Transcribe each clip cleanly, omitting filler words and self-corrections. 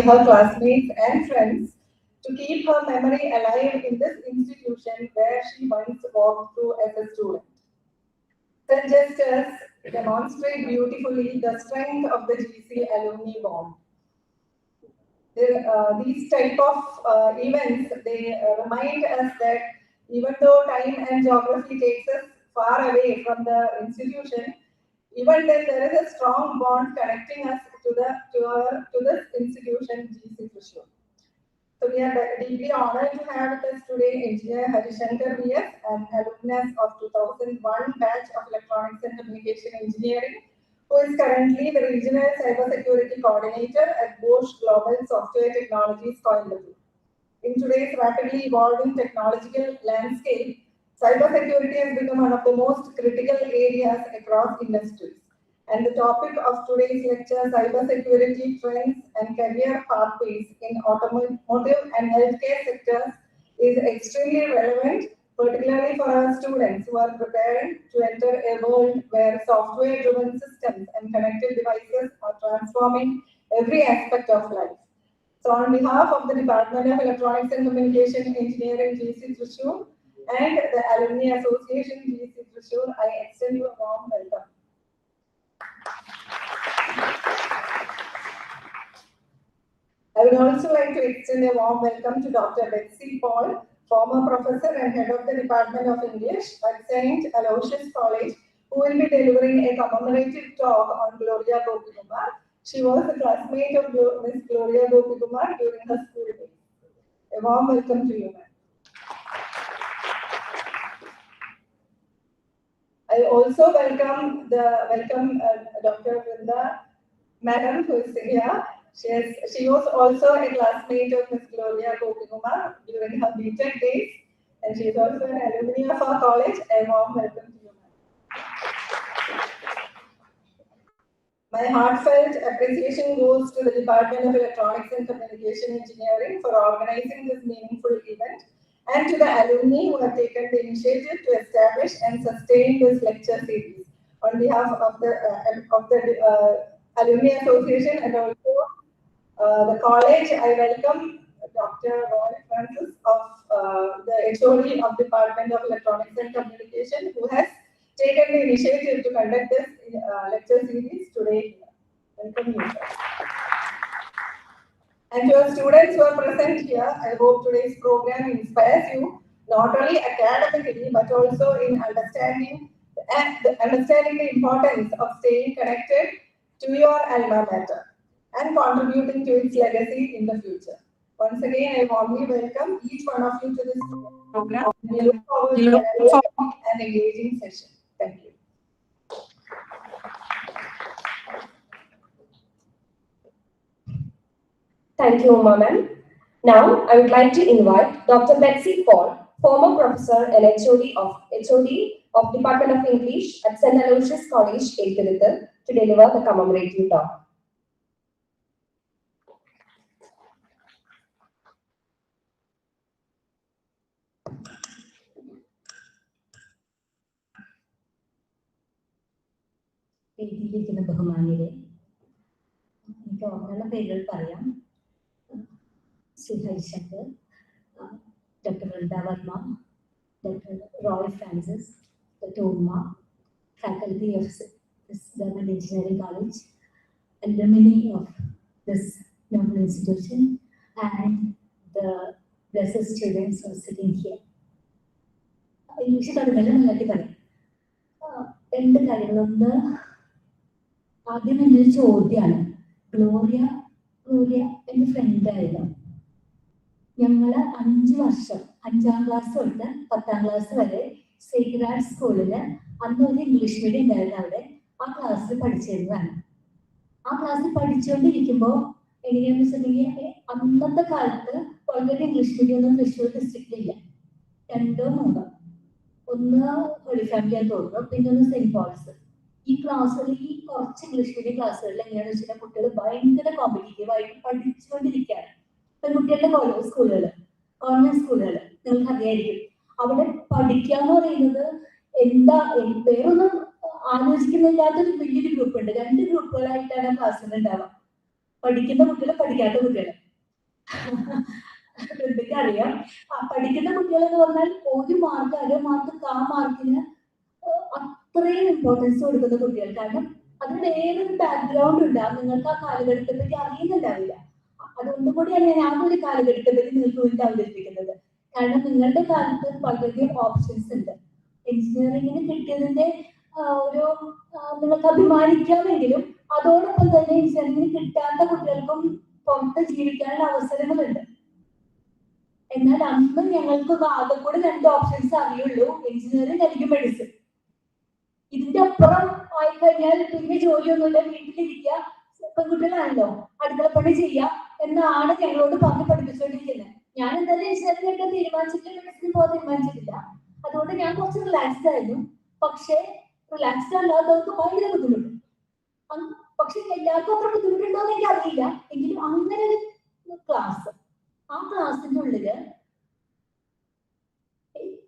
her classmates and friends to keep her memory alive in this institution where she once walked through as a student. Such gestures demonstrate beautifully the strength of the GC alumni bond. These type of events, they remind us that even though time and geography takes us far away from the institution, even then there is a strong bond connecting us to this institution, GC Trishur. So we are deeply honored to have with us today Engineer Harisankar BS, an alumnus of 2001 batch of Electronics and Communication Engineering, who is currently the Regional Cybersecurity Coordinator at BOSCH Global Software Technologies, Coimbatore. In today's rapidly evolving technological landscape, cybersecurity has become one of the most critical areas across industries. And the topic of today's lecture, cybersecurity trends and career pathways in automotive and healthcare sectors, is extremely relevant, particularly for our students who are preparing to enter a world where software-driven systems and connected devices are transforming every aspect of life. So on behalf of the Department of Electronics and Communication Engineering, GC Trishur, and the Alumni Association, GC Trishur, I extend you a warm welcome. I would also like to extend a warm welcome to Dr. Betsy Paul, former professor and head of the Department of English at St. Aloysius College, who will be delivering a commemorative talk on Gloria Gopikumar. She was a classmate of Miss Gloria Gopikumar during her school days. A warm welcome to you, ma'am. I also welcome Dr. Vrinda, madam, who is here. She was also a classmate of Miss Gloria Gopikumar during her BTech days, and she is also an alumni of our college. A warm welcome to you, ma'am. My heartfelt appreciation goes to the Department of Electronics and Communication Engineering for organizing this meaningful event, and to the alumni who have taken the initiative to establish and sustain this lecture series. On behalf of the Alumni Association and also the college, I welcome Dr. Roy Francis of the HOD of Department of Electronics and Communication, who has taken the initiative to conduct this lecture series today. Welcome you, sir. And to our students who are present here, I hope today's program inspires you not only academically but also in understanding the importance of staying connected to your alma mater and contributing to its legacy in the future. Once again, I warmly welcome each one of you to this program. We look forward to an engaging session. Thank you. Thank you, Uma ma'am. Now, I would like to invite Dr. Betsy Paul, former professor and HOD of Department of English at St. Aloysius College, Ekirithal, to deliver the commemorative talk. വേദിയിലിരിക്കുന്ന ബഹുമാന്യരെ, എനിക്ക് ഓർമ്മയുള്ള പേരുകൾ പറയാം. Shri Harishankar, doctor Vrinda Varma, doctor Roy Francis, doctor Umma, faculty of this government engineering college, alumni of this noble institution, and the blessed students who are sitting here. English തുടങ്ങുന്നത് നന്നായിട്ട് പറയും. രണ്ട് കാര്യങ്ങളൊന്ന്, ആദ്യം എൻ്റെ ഒരു ചോദ്യമാണ്. ഗ്ലോറിയ എൻ്റെ ഫ്രണ്ടായിരുന്നു. ഞങ്ങൾ 5 വർഷം 5ാം ക്ലാസ് തൊട്ട് 10ാം ക്ലാസ് വരെ സേക്രഡ് സ്കൂളിൽ അന്ന് ഒരു ഇംഗ്ലീഷ് മീഡിയം ഉണ്ടായിരുന്നു. അവിടെ ആ ക്ലാസ്സിൽ പഠിച്ചിരുന്നതാണ്. ആ ക്ലാസ്സിൽ പഠിച്ചുകൊണ്ടിരിക്കുമ്പോൾ എങ്ങനെയാണെന്ന് വെച്ചിട്ടുണ്ടെങ്കിൽ അന്നത്തെ കാലത്ത് ഓൾറെഡി ഇംഗ്ലീഷ് മീഡിയം ഒന്നും തൃശ്ശൂർ ഡിസ്ട്രിക്റ്റിലില്ല. 2 or 3, ഒന്ന് ഹോളി ഫാമിലിയാന്ന് തോന്നുന്നു, പിന്നെ ഒന്ന് സെന്റ് പോൾസ്. ഈ ക്ലാസ്സുകളിൽ ഈ കുറച്ച് ഇംഗ്ലീഷ് മീഡിയം ക്ലാസ്സുകളിൽ എങ്ങനെയാണെന്ന് വെച്ചാൽ കുട്ടികൾ ഭയങ്കര കോമ്പറ്റീറ്റീവായിട്ട് പഠിച്ചുകൊണ്ടിരിക്കുകയാണ്. പെൺകുട്ടികളുടെ സ്കൂളുകൾ, ഗവൺമെന്റ് സ്കൂളുകൾ നിങ്ങൾക്ക് അറിയായിരിക്കും. അവിടെ പഠിക്കുക എന്ന് പറയുന്നത് എന്താ വേറൊന്നും ആലോചിക്കുന്നില്ലാത്തൊരു വലിയൊരു ഗ്രൂപ്പ് ഉണ്ട്. 2 ഗ്രൂപ്പുകളായിട്ടാണ് ക്ലാസ്സിൽ ഉണ്ടാവുക. പഠിക്കുന്ന കുട്ടികൾ, പഠിക്കാത്ത കുട്ടികൾ. എന്തൊക്കെ അറിയാം. പഠിക്കുന്ന കുട്ടികൾ എന്ന് പറഞ്ഞാൽ 1 മാർക്ക്, 1/2 മാർക്ക്, 1/4 മാർക്കിന് അത്രയും ഇമ്പോർട്ടൻസ് കൊടുക്കുന്ന കുട്ടികൾ. കാരണം അതിന് വേറൊരു ബാക്ക്ഗ്രൗണ്ട് ഉണ്ടാകും, നിങ്ങൾക്ക് ആ കാലഘട്ടത്തെ പറ്റി അറിയുന്നുണ്ടാവില്ല. അതുകൊണ്ടും കൂടിയാണ് ഞാൻ ആ ഒരു കാലഘട്ടത്തെ പറ്റി നിങ്ങൾക്ക് വേണ്ടി അവതരിപ്പിക്കുന്നത്. കാരണം നിങ്ങളുടെ കാലത്ത് വളരെയധികം ഓപ്ഷൻസ് ഉണ്ട്. എഞ്ചിനീയറിംഗിന് കിട്ടിയതിന്റെ ഒരു നിങ്ങൾക്ക് അഭിമാനിക്കാമെങ്കിലും അതോടൊപ്പം തന്നെ എഞ്ചിനീയറിംഗിന് കിട്ടാത്ത കുട്ടികൾക്കും പുറത്ത് ജീവിക്കാനുള്ള അവസരങ്ങളുണ്ട്. എന്നാൽ അന്ന് ഞങ്ങൾക്ക് ആകെ കൂടെ 2 ഓപ്ഷൻസ് അറിയുള്ളൂ, എഞ്ചിനീയറിംഗ് അല്ലെങ്കിൽ മെഡിസിൻ. ഇതിന്റെ അപ്പുറം ആയിക്കഴിഞ്ഞാൽ പിന്നെ ജോലിയൊന്നുമില്ല, വീട്ടിലിരിക്കുക, പെൺകുട്ടികളാണല്ലോ, അടുക്കളപ്പണി ചെയ്യുക എന്നാണ് ഞങ്ങളോട് പറഞ്ഞ് പഠിപ്പിച്ചുകൊണ്ടിരിക്കുന്നത്. ഞാൻ എന്തായാലും എഞ്ചിനീയറിംഗ് എടുക്കാൻ തീരുമാനിച്ചിട്ടില്ല, മെഡിസിൻ പോകാൻ തീരുമാനിച്ചിട്ടില്ല. അതുകൊണ്ട് ഞാൻ കുറച്ച് റിലാക്സ്ഡ് ആയിരുന്നു. പക്ഷേ റിലാക്സ്ഡ് അല്ലാത്തവർക്ക് ഭയങ്കര ബുദ്ധിമുട്ട്. പക്ഷെ എല്ലാവർക്കും അത്ര ബുദ്ധിമുട്ടുണ്ടോ എന്ന് എനിക്ക് അറിയില്ല. എങ്കിലും അങ്ങനെ ഒരു ക്ലാസ്, ആ ക്ലാസ്സിന്റെ ഉള്ളില്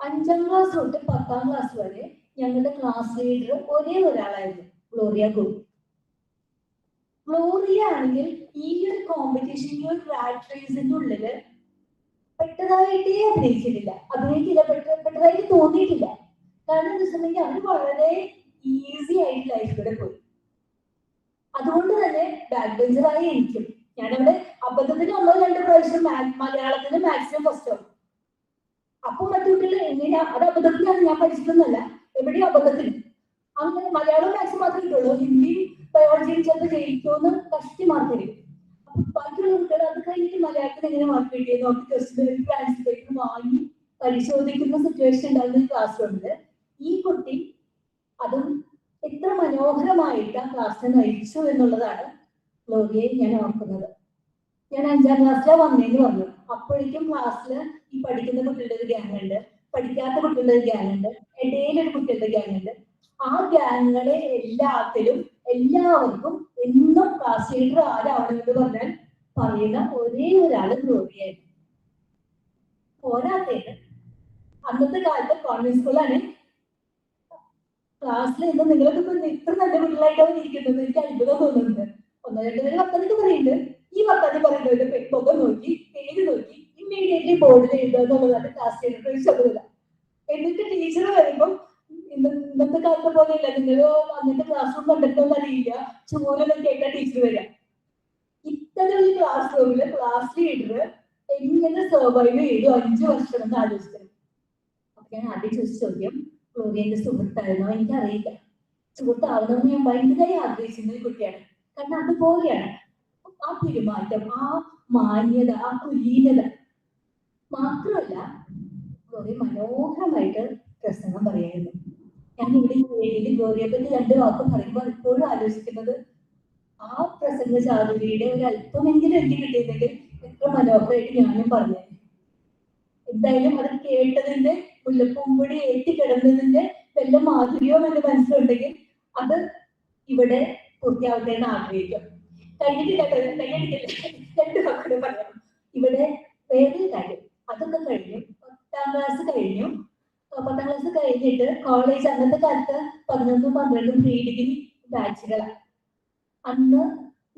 5ാം ക്ലാസ് തൊട്ട് 10ാം ക്ലാസ് വരെ ഞങ്ങളുടെ ക്ലാസ് ലീഡർ ഒരേ ഒരാളായിരുന്നു, ഗ്ലോറിയ ഗോപി. ഗ്ലോറിയ ആണെങ്കിൽ ഈ ഒരു കോമ്പറ്റീഷൻ, ഈ ഒരു റാറ്റ് റേസിന്റെ ഉള്ളില് പെട്ടതായിട്ടേ പെട്ടതായിട്ട് തോന്നിയിട്ടില്ല. കാരണം എന്താ വെച്ചിട്ടുണ്ടെങ്കിൽ അവർ വളരെ ഈസി ആയിട്ട് ലൈഫിലൂടെ പോയി. അതുകൊണ്ട് തന്നെ ബാക്ക് ബെഞ്ചറായി എനിക്കും, ഞാനവിടെ അബദ്ധത്തിന് 1-2 പ്രാവശ്യം മലയാളത്തിന് മാക്സിമം ഫസ്റ്റ് ആവും. അപ്പൊ മറ്റു കുട്ടികൾ എങ്ങനെയാ, അത് അബദ്ധത്തിലാണ്, ഞാൻ പഠിച്ചിട്ടൊന്നുമല്ല, എവിടെയും അബദ്ധത്തിന്. അങ്ങനെ മലയാളം മാക്സിമം മാത്രമേ കിട്ടുള്ളൂ, ഹിന്ദി ബയോളജിയും ചിലപ്പോൾ ജയിക്കുമെന്ന് കഷ്ടി മാർക്ക് തരും. അപ്പൊ ബാക്കിയുള്ള കുട്ടികൾ അത് കഴിഞ്ഞിട്ട് മലയാളത്തിന് എങ്ങനെ മാർക്ക് കിട്ടിയെന്ന് നോക്കി ക്വസ്റ്റ്യൻ ട്രാൻസ്ലേറ്റ് വാങ്ങി പരിശോധിക്കുന്ന സിറ്റുവേഷൻ ഉണ്ടാകുന്ന ക്ലാസ് റൂമിൽ ഈ കുട്ടി അതും എത്ര മനോഹരമായിട്ട് ആ ക്ലാസ്സിനെ നയിച്ചു എന്നുള്ളതാണ് ഗ്ലോറിയയെ ഞാൻ ഓർക്കുന്നത്. ഞാൻ 5ാം ക്ലാസ്സിലാണ് വന്നേന്ന് പറഞ്ഞു. അപ്പോഴേക്കും ക്ലാസ്സിൽ ഈ പഠിക്കുന്ന കുട്ടികളുടെ ഒരു ഗ്യാങ് ഉണ്ട്, പഠിക്കാത്ത കുട്ടികളുടെ ഒരു ഗ്യാങ് ഉണ്ട്, ഇടയിലൊരു കുട്ടികളുടെ ഗ്യാങ് ഉണ്ട്. ആ ഗ്യാങ്ങുകളെ എല്ലാവർക്കും എന്നും ക്ലാസ് ലീഡർ ആരാവണമെന്ന് പറഞ്ഞാൽ പറയുന്ന ഒരേ ഒരാള് ഗ്ലോറിയായിരുന്നു. പോരാത്തേന് അന്നത്തെ കാലത്ത് കോൺവെന്റ് സ്കൂളാണ്. ക്ലാസ്സിൽ ഇന്ന് നിങ്ങളൊക്കെ ഇത്ര നല്ല കുട്ടികളായിട്ടാണ് ഇരിക്കുന്നത്, എനിക്ക് അത്ഭുതം തോന്നുന്നുണ്ട്. 1-2 പേര് വർത്തമാനം പറയുന്നുണ്ട്. ഈ വർത്തമാനം പറയുന്നവരുടെ മുഖം നോക്കി, പേര് നോക്കി ഇമ്മീഡിയറ്റ്ലി ബോർഡിൽ എഴുതുക എന്നുള്ളതാണ് ക്ലാസ് ലീഡറുടെ ചുമതല. എന്നിട്ട് ടീച്ചർ വരുമ്പം ഇന്നത്തെ കാലത്തെ പോലെയല്ല, നിങ്ങൾ അന്നത്തെ ക്ലാസ് റൂം കണ്ടിട്ടൊന്നും അറിയില്ല, ചൂരൊന്നും കേട്ട ടീച്ചർ വരാം. ഇത്തരം ഒരു ക്ലാസ് റൂമില് ക്ലാസ് ലീഡർ എങ്ങനെ സർവൈവ് ചെയ്തു 5 വർഷം എന്ന് ആലോചിക്കണം. അപ്പൊ ഞാൻ ആദ്യം ചോദിച്ച ചോദ്യം, ഗ്ലോറിയന്റെ സുഹൃത്തായിരുന്നോ? എനിക്കറിയില്ല. സുഹൃത്താവണമെന്ന് ഞാൻ ഭയങ്കരമായി ആഗ്രഹിച്ചിരുന്ന ഒരു കുട്ടിയാണ്. കാരണം അതുപോലെയാണ് ആ പെരുമാറ്റം, ആ മാന്യത, ആ കുലീനത. മാത്രമല്ല ഗ്ലോറിയ മനോഹരമായിട്ട് പ്രസംഗം പറയായിരുന്നു. ഞാൻ ഇവിടെ ഈ വേദിയിൽ ഗ്ലോറിയെ പറ്റി 2 വാക്ക് പറയുമ്പോൾ ഇപ്പോഴും ആലോചിക്കുന്നത് ആ പ്രസംഗ ചാതുരിയുടെ ഒരു അല്പമെങ്കിലും എനിക്ക് കിട്ടിയിരുന്നെങ്കിൽ എത്ര മനോഹരമായിട്ട് ഞാനും പറഞ്ഞു. എന്തായാലും അത് കേട്ടതിന്റെ മുല്ലപ്പൂമ്പൊടി ഏറ്റിക്കിടന്നതിന്റെ വല്ല മാധുര്യവും എന്റെ മനസ്സിലുണ്ടെങ്കിൽ അത് ഇവിടെ പൂർത്തിയാവട്ടെ എന്ന് ആഗ്രഹിക്കും. കഴിഞ്ഞിട്ടില്ല, 2 വാക്കുകൾ പറയാം. ഇവിടെ വേറൊരു കാര്യം, അതൊക്കെ കഴിഞ്ഞു 10ാം ക്ലാസ് കഴിഞ്ഞു. 10ാം ക്ലാസ് കഴിഞ്ഞിട്ട് കോളേജ്, അന്നത്തെ കാലത്ത് 11-12 പ്രീ ഡിഗ്രി ബാച്ചുകളാണ്. അന്ന്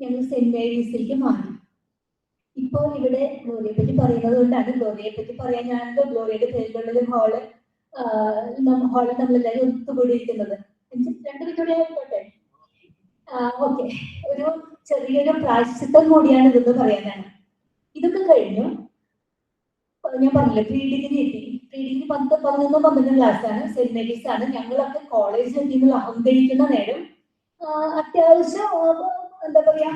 ഞങ്ങൾ സെന്റ് മേരീസിലേക്ക് മാറി. ഇപ്പോ ഇവിടെ ഗ്ലോറിയെ പറ്റി പറയുന്നത് കൊണ്ടാണ് ഗ്ലോറിയെ പറ്റി പറയാൻ ഞാനത് ഗ്ലോറിയയുടെ പേരിലുള്ളൊരു ഹാള് നമ്മളെല്ലാവരും ഒത്തുകൂടിയിരിക്കുന്നത്. 2 മിനിറ്റ് ആയിക്കോട്ടെ. ഓക്കെ, ഒരു ചെറിയൊരു പ്രായശ്ചിത്തം കൂടിയാണ് ഇതെന്ന് പറയാനാണ്. ഇതൊക്കെ കഴിഞ്ഞു. ഞാൻ പറഞ്ഞില്ല, പ്രീ ഡിഗ്രി എത്തി. പ്രീ ഡിഗ്രി 11-12 ക്ലാസ്സാണ്, സെന്റ് മേരീസ് ആണ്. ഞങ്ങളൊക്കെ കോളേജിൽ എത്തിയെന്നുള്ള അഹങ്കരിക്കുന്ന നേരം അത്യാവശ്യം എന്താ പറയാ,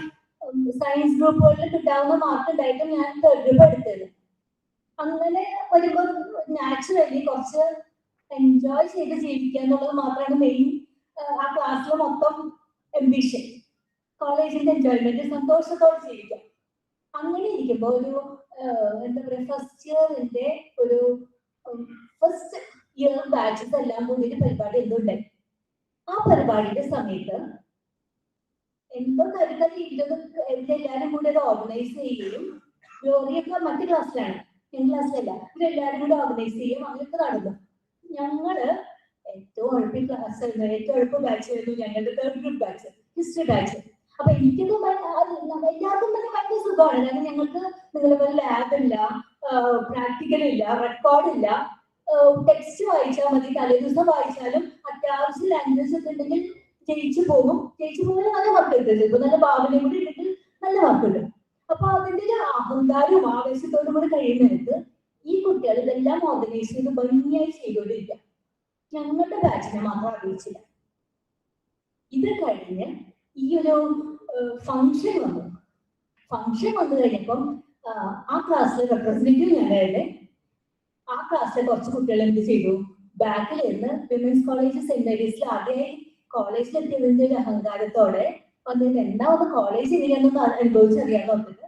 സയൻസ് ഗ്രൂപ്പുകളിൽ കിട്ടാവുന്ന മാർക്ക് ഉണ്ടായിട്ടും ഞാൻ 3rd ഗ്രൂപ്പ് എടുത്തത്. അങ്ങനെ വരുമ്പോൾ നാച്ചുറലി കുറച്ച് എൻജോയ് ചെയ്ത് ജീവിക്കുക എന്നുള്ളത് മാത്രമാണ് മെയിൻ. ആ ക്ലാസ്സിലെ മൊത്തം എംബിഷൻ, കോളേജിന്റെ എൻജോയ്മെന്റ്, സന്തോഷത്തോടെ ജീവിക്കാം. അങ്ങനെ ഇരിക്കുമ്പോൾ ഒരു എന്താ പറയാ, ഫസ്റ്റ് ഇയർ ബാച്ചസ് എല്ലാം കൂടി ഒരു പരിപാടി എന്തുണ്ടായി. ആ പരിപാടിയുടെ സമയത്ത് എന്തോ കരുതൽ എല്ലാവരും കൂടി അത് ഓർഗനൈസ് ചെയ്യുകയും, ഗ്ലോറിയൊക്കെ മറ്റു ക്ലാസ്സിലാണ്, ഞങ്ങളുടെ ക്ലാസ്സിലല്ല, ഇവരെല്ലാവരും കൂടി ഓർഗനൈസ് ചെയ്യും. അങ്ങനെയൊക്കെ നടന്നു. ഞങ്ങള് ഏറ്റവും എളുപ്പ ക്ലാസ് ആയിരുന്നു, ഏറ്റവും എളുപ്പ ബാച്ച് ആയിരുന്നു ഞങ്ങളുടെ 3rd group batch, history batch. അപ്പൊ എനിക്കൊന്നും എല്ലാവർക്കും തന്നെ ഭയങ്കര സുഖമാണ്. കാരണം ഞങ്ങൾക്ക് നിങ്ങളെ പോലെ ലാബ് ഇല്ല, പ്രാക്ടിക്കൽ ഇല്ല, റെക്കോർഡ് ഇല്ല. ടെക്സ്റ്റ് വായിച്ചാൽ മതി, തലേദിവസം വായിച്ചാലും അത്യാവശ്യം ലാംഗ്വേജ് ഒക്കെ ഉണ്ടെങ്കിൽ ജയിച്ചു പോകും. ജയിച്ചു പോകുമ്പോൾ നല്ല മാർക്ക് കിട്ടും. ചിലപ്പോൾ നല്ല ഭാവനയും കൂടി ഇട്ടിട്ട് നല്ല മാർക്ക് കിട്ടും. അപ്പൊ അതിന്റെ ഒരു അഹങ്കാരവും ആവേശത്തോടും കൂടി കഴിയുന്നിടത്ത് ഈ കുട്ടികൾ ഇതെല്ലാം ഓർഗനൈസ് ചെയ്ത് ഭംഗിയായി ചെയ്തുകൊണ്ടിരിക്കുക. ഞങ്ങളുടെ ബാച്ചിനെ മാത്രം അറിയിച്ചില്ല. ഇത് കഴിഞ്ഞ് ഈ ഒരു ഫംഗ്ഷൻ വന്നു. ഫംഗ്ഷൻ വന്നു കഴിഞ്ഞപ്പം ആ ക്ലാസ്സിലെ റെപ്രസെന്റേറ്റീവ് ഞാനായിരുന്നു. ആ ക്ലാസ്സിലെ കുറച്ച് കുട്ടികൾ എന്ത് ചെയ്തു, ബാക്കിൽ നിന്ന് വിമൻസ് കോളേജ് സെന്റ് മേരീസിൽ ആദ്യമായി കോളേജിലെത്തിയതിന്റെ ഒരു അഹങ്കാരത്തോടെ വന്നിട്ട് എന്താ ഒന്ന് കോളേജ് എങ്ങനെയാണെന്ന് അനുഭവിച്ചറിയാൻ നോക്കിട്ട്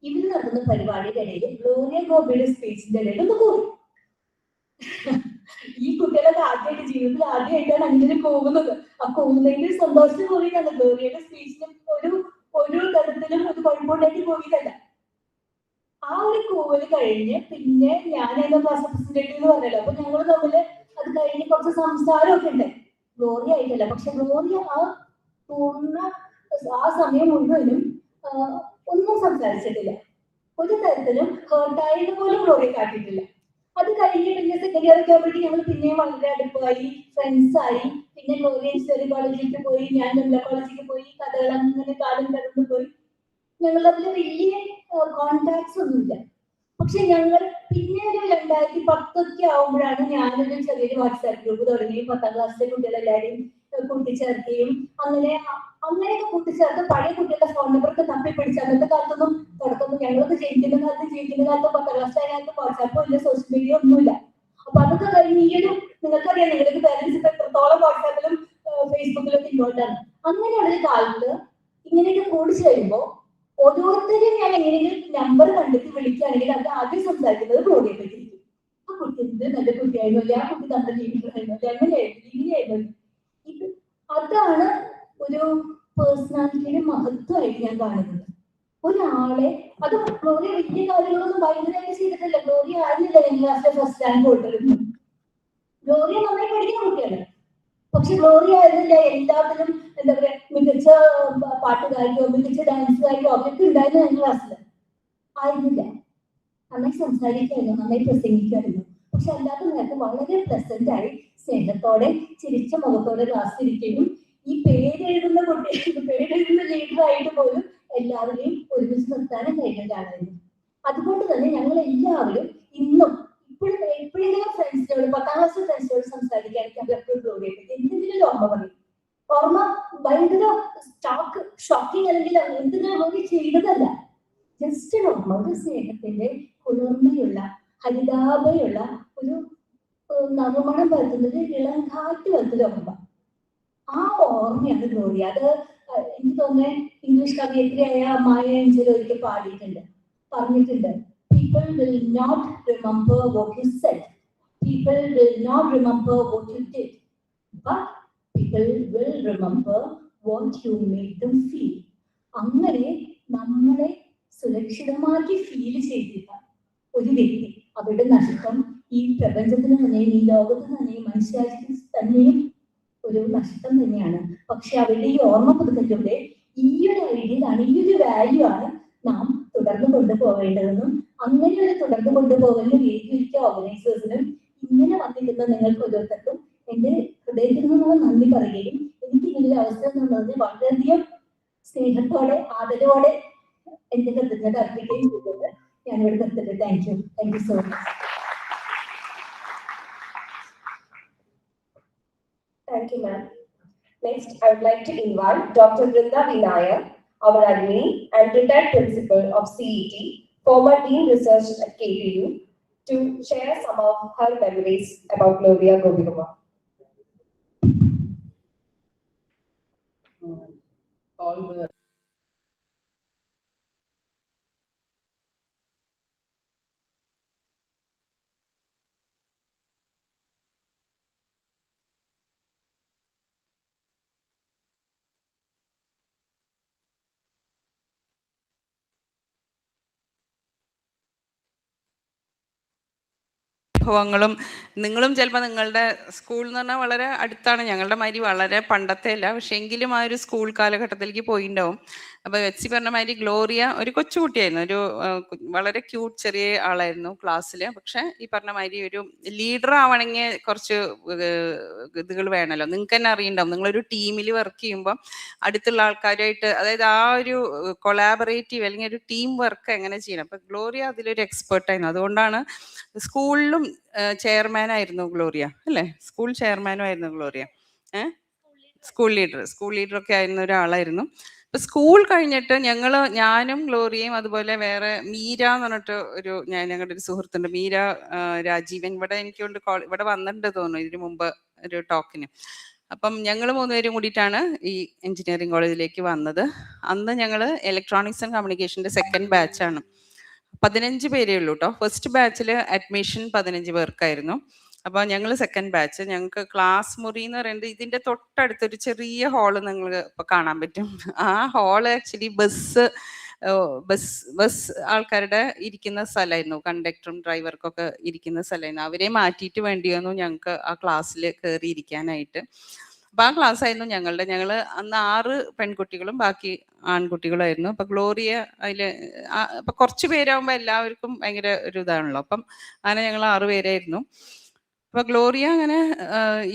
ഇവര് നടത്തുന്ന പരിപാടിയുടെ ഇടയിൽ ഗ്ലോറിയ ഗോപിയുടെ സ്പീച്ചിന്റെ ഇടയിൽ ഒന്ന് കൂടി. ഈ കുട്ടികളൊക്കെ ആദ്യമായിട്ട് ജീവിതത്തിൽ ആദ്യമായിട്ടാണ് അങ്ങനെ പോകുന്നത്. ആ പോകുന്നതിന്റെ സന്തോഷം കൂടിയാണ്. ഗ്ലോറിയയുടെ സ്പീച്ചിന് ഒരു തരത്തിലും ഒരു കുഴപ്പമുണ്ടായിട്ട് പോയിട്ടല്ല. ആ ഒരു കൂവല് കഴിഞ്ഞ് പിന്നെ ഞാനെന്ന ക്ലാസ് റെപ്രസെന്റേറ്റീവ് എന്ന് പറഞ്ഞല്ലോ. അപ്പൊ ഞങ്ങൾ തമ്മില് അത് കഴിഞ്ഞ് കുറച്ച് സംസാരമൊക്കെ ഉണ്ട്. ഗ്ലോറിയ ആയിട്ടല്ല, പക്ഷെ ഗ്ലോറിയ ആ സമയം മുഴുവനും ഒന്നും സംസാരിച്ചിട്ടില്ല. ഒരു തരത്തിലും ഹേർട്ടായിട്ട് പോലും ഗ്ലോറിയ കാട്ടിയിട്ടില്ല. അത് കഴിഞ്ഞ് പിന്നെ സെക്കൻഡ് ഇയർ ഒക്കെ ആകുമ്പോഴേക്കും ഞങ്ങൾ പിന്നെയും വളരെ അടുപ്പമായി, ഫ്രണ്ട്സ് ആയി. പിന്നെ ഗ്ലോറിയ എഞ്ചിനീയറിംഗ് കോളേജിലേക്ക് പോയി, ഞാൻ വിമല കോളേജിലേക്ക് പോയി. കഥകൾ അങ്ങനെ കാലം കടന്നു പോയി. ഞങ്ങൾ തമ്മിൽ വലിയ കോണ്ടാക്ട്സ് ഒന്നുമില്ല. പക്ഷെ ഞങ്ങൾ പിന്നെ ഒരു 2010 ആവുമ്പോഴാണ് ഞാനൊരു ചെറിയൊരു വാട്സാപ്പ് ഗ്രൂപ്പ് തുടങ്ങി. 10ാം ക്ലാസ്സിലെ കുട്ടികളെല്ലാവരും കൂട്ടിച്ചേർക്കുകയും അങ്ങനെയൊക്കെ കൂട്ടിച്ചേർത്ത് പഴയ കുട്ടികളുടെ ഫോൺ നമ്പറൊക്കെ തപ്പിപ്പിടിച്ച് അന്നത്തെ കാലത്തൊന്നും തുടക്കമൊന്നും ഞങ്ങളൊക്കെ ജയിക്കുന്ന കാലത്ത് 10ാം ക്ലാസ്സിലായതിനകത്ത് വാട്സാപ്പോ ഇല്ല, സോഷ്യൽ മീഡിയ ഒന്നുമില്ല. അപ്പൊ അതൊക്കെ കഴിഞ്ഞ് ഈ ഒരു നിങ്ങൾക്കറിയാം, നിങ്ങൾക്ക് പാരന്റ്സ് ഇപ്പൊ എത്രത്തോളം വാട്സാപ്പിലും ഫേസ്ബുക്കിലൊക്കെ ഇൻവോൾവ് ആണ്. അങ്ങനെയുള്ള കാലത്ത് ഇങ്ങനെയൊക്കെ കൂടിച്ചു കഴിയുമ്പോൾ ഓരോരുത്തരും ഞാൻ എങ്ങനെയെങ്കിലും നമ്പർ കണ്ടെത്തി വിളിക്കുകയാണെങ്കിൽ അത് ആദ്യം സംസാരിക്കുന്നത് ഗ്ലോറിയെ പറ്റിയിരിക്കും. ആ കുട്ടി എന്ത് നല്ല കുട്ടിയായിരുന്നു, ആ കുട്ടി നമ്മുടെ ലീഡറായിരുന്നു, അങ്ങനെയായിരുന്നു. ഇത് അതാണ് ഒരു പേഴ്സണാലിറ്റിയുടെ മഹത്വമായിട്ട് ഞാൻ കാണുന്നത്. ഒരാളെ അത് ഗ്ലോറിയ വലിയ കാര്യങ്ങളൊന്നും ഭയങ്കരമായിട്ട് ചെയ്തിട്ടില്ല. ഗ്ലോറിയ ആയിരുന്നില്ല ഞങ്ങൾ ക്ലാസ്സിലെ ഫസ്റ്റ് റാങ്ക് കൊണ്ടിരുന്നു. ഗ്ലോറിയ നന്നായി പഠിക്കുന്ന കുട്ടിയാണ്. പക്ഷെ ഗ്ലോറിയ ആയിരുന്നില്ല എല്ലാത്തിലും എന്താ പറയാ മികച്ച പാട്ടുകാരിയോ മികച്ച ഡാൻസുകാരിയോ അവരൊക്കെ ഉണ്ടായിരുന്നു ഞങ്ങളുടെ ക്ലാസ്സിൽ. ആയിരുന്നില്ല. നന്നായി സംസാരിക്കായിരുന്നു, നന്നായി പ്രസംഗിക്കായിരുന്നു. പക്ഷെ അല്ലാത്ത നേരത്തെ വളരെ പ്ലസന്റ് ആയി സ്നേഹത്തോടെ ചിരിച്ച മുഖത്തോടെ ക്ലാസ്സിലിരിക്കുകയും ഈ പേരെഴുതുന്ന ലീഡറായിട്ട് പോലും എല്ലാവരെയും ഒരുമിച്ച് നിർത്താനും കഴിയുന്നതായിരുന്നു. അതുകൊണ്ട് തന്നെ ഞങ്ങൾ എല്ലാവരും ഇന്നും എപ്പോഴെങ്കിലും ഫ്രണ്ട്സിനോട് 10ാം ക്ലാസ് ഫ്രണ്ട്സിനോട് സംസാരിക്കാൻ ഗ്ലോറിയെ പറ്റി എന്തെങ്കിലും ഒരു ഓർമ്മ പറയും. ഓർമ്മ ഭയങ്കര ഷോക്കിംഗ് അല്ലെങ്കിൽ എന്തെങ്കിലും ചെയ്തതല്ല, ജസ്റ്റ് ഒരു ഓർമ്മ, ഒരു സ്നേഹത്തിന്റെ കുളിർമയുള്ള ഹരിതാഭയുള്ള ഒരു നറുമണം പരത്തുന്നത് ഇളം കാറ്റ് പരത്തുന്ന ഓർമ്മ. ആ ഓർമ്മയാണ് ഗ്ലോറിയ. അത് എനിക്ക് തോന്നുന്നത് ഇംഗ്ലീഷ് കവിയത്രിയായ മായ അഞ്ചലോ ഒരിക്കൽ പാടിയിട്ടുണ്ട്, പറഞ്ഞിട്ടുണ്ട്. People will not remember what you said. People will not remember what you did. But people will remember what you made them feel. അങ്ങനെ നമ്മളെ സുരക്ഷിതമാക്കി ഫീൽ ചെയ്തിട്ട ഒരു വ്യക്തി, അവരുടെ നഷ്ടം ഈ പ്രപഞ്ചത്തിന് തന്നെയും ഈ ലോകത്തിന് തന്നെയും മനുഷ്യരാശിക്ക് തന്നെയും ഒരു നഷ്ടം തന്നെയാണ്. പക്ഷെ അവരുടെ ഈ ഓർമ്മ പുതുക്കലിലൂടെ ഈ ഒരു ഐഡിയയിലാണ്, ഈ ഒരു വാല്യൂ ആണ് നാം തുടർന്ന് കൊണ്ടുപോകേണ്ടതെന്നും അങ്ങനെയുള്ള തുടർന്ന് കൊണ്ടുപോകലിന് വേദിയൊരുക്കിയ ഓർഗനൈസേഴ്സിനും ഇങ്ങനെ വന്നിരുന്ന നിങ്ങൾക്ക് ഓരോരുത്തർക്കും എന്റെ ഹൃദയത്തിൽ നിന്നുള്ള നന്ദി പറയുകയും എനിക്ക് ഇങ്ങനൊരു അവസരം തന്നതിന് വളരെയധികം സ്നേഹത്തോടെ ആദരവോടെ എന്റെ കൃതജ്ഞത അർപ്പിക്കുകയും ചെയ്തത് ഞാനിവിടെ നിർത്തട്ടെ. Thank you so much. Thank you, ma'am. Next, I would like to invite Dr. Vrinda Vinayar, our admin and retired principal of CET, former Dean Research at KTU, to share some of her memories about Gloria Gopikumar. All the അനുഭവങ്ങളും നിങ്ങളും ചിലപ്പോൾ നിങ്ങളുടെ school എന്ന് പറഞ്ഞാൽ വളരെ അടുത്താണ്, ഞങ്ങളുടെ മാതിരി വളരെ പണ്ടത്തെ അല്ല, പക്ഷേ എങ്കിലും ആ ഒരു സ്കൂൾ കാലഘട്ടത്തിലേക്ക് പോയിട്ടുണ്ടാവും. അപ്പോൾ വെച്ചി പറഞ്ഞ മാതിരി ഗ്ലോറിയ ഒരു കൊച്ചുകുട്ടിയായിരുന്നു, ഒരു വളരെ ക്യൂട്ട് ചെറിയ ആളായിരുന്നു ക്ലാസ്സിൽ. പക്ഷേ ഈ പറഞ്ഞ മാതിരി ഒരു ലീഡർ ആവണമെങ്കിൽ കുറച്ച് ഇതുകൾ വേണമല്ലോ. നിങ്ങൾക്ക് തന്നെ അറിയണ്ടാവും, നിങ്ങളൊരു ടീമിൽ വർക്ക് ചെയ്യുമ്പോൾ അടുത്തുള്ള ആൾക്കാരുമായിട്ട്, അതായത് ആ ഒരു കൊളാബറേറ്റീവ് അല്ലെങ്കിൽ ഒരു ടീം വർക്ക് എങ്ങനെ ചെയ്യണം. അപ്പം ഗ്ലോറിയ അതിലൊരു എക്സ്പേർട്ടായിരുന്നു. അതുകൊണ്ടാണ് സ്കൂളിലും ചെയർമാനായിരുന്നു ഗ്ലോറിയ, അല്ലേ? സ്കൂൾ ചെയർമാനും ആയിരുന്നു ഗ്ലോറിയ. സ്കൂൾ ലീഡറൊക്കെ ആയിരുന്ന ഒരാളായിരുന്നു. ഇപ്പം സ്കൂൾ കഴിഞ്ഞിട്ട് ഞാനും ഗ്ലോറിയയും അതുപോലെ വേറെ മീര എന്ന് പറഞ്ഞിട്ട് ഞങ്ങളുടെ ഒരു സുഹൃത്തുണ്ട്, മീര രാജീവൻ. ഇവിടെ എനിക്കൊണ്ട് ഇവിടെ വന്നിട്ടുണ്ട് തോന്നുന്നു ഇതിനു മുമ്പ് ഒരു ടോക്കിന്. അപ്പം ഞങ്ങൾ 3 പേരും കൂടിയിട്ടാണ് ഈ എഞ്ചിനീയറിംഗ് കോളേജിലേക്ക് വന്നത്. അന്ന് ഞങ്ങൾ ഇലക്ട്രോണിക്സ് ആൻഡ് കമ്മ്യൂണിക്കേഷൻ്റെ സെക്കൻഡ് ബാച്ചാണ്. 15 പേരേ ഉള്ളൂ കേട്ടോ. ഫസ്റ്റ് ബാച്ചിൽ അഡ്മിഷൻ 15 പേർക്കായിരുന്നു. അപ്പോൾ ഞങ്ങൾ സെക്കൻഡ് ബാച്ച്. ഞങ്ങൾക്ക് ക്ലാസ് മുറി എന്ന് പറയുന്നത് ഇതിൻ്റെ തൊട്ടടുത്തൊരു ചെറിയ ഹാള് നിങ്ങൾ ഇപ്പോൾ കാണാൻ പറ്റും. ആ ഹാള് ആക്ച്വലി ബസ് ആൾക്കാരുടെ ഇരിക്കുന്ന സ്ഥലമായിരുന്നു, കണ്ടക്ടറും ഡ്രൈവർക്കൊക്കെ ഇരിക്കുന്ന സ്ഥലമായിരുന്നു. അവരെ മാറ്റിയിട്ട് വേണ്ടി വന്നു ഞങ്ങൾക്ക് ആ ക്ലാസ്സിൽ കയറി ഇരിക്കാനായിട്ട്. അപ്പോൾ ആ ക്ലാസ് ആയിരുന്നു ഞങ്ങൾ അന്ന് 6 പെൺകുട്ടികളും ബാക്കി ആൺകുട്ടികളായിരുന്നു. അപ്പം ഗ്ലോറിയ അപ്പം കുറച്ച് പേരാകുമ്പോൾ എല്ലാവർക്കും ഭയങ്കര ഒരു ഇതാണല്ലോ. അപ്പം അങ്ങനെ ഞങ്ങൾ 6 പേരായിരുന്നു. അപ്പോൾ ഗ്ലോറിയ അങ്ങനെ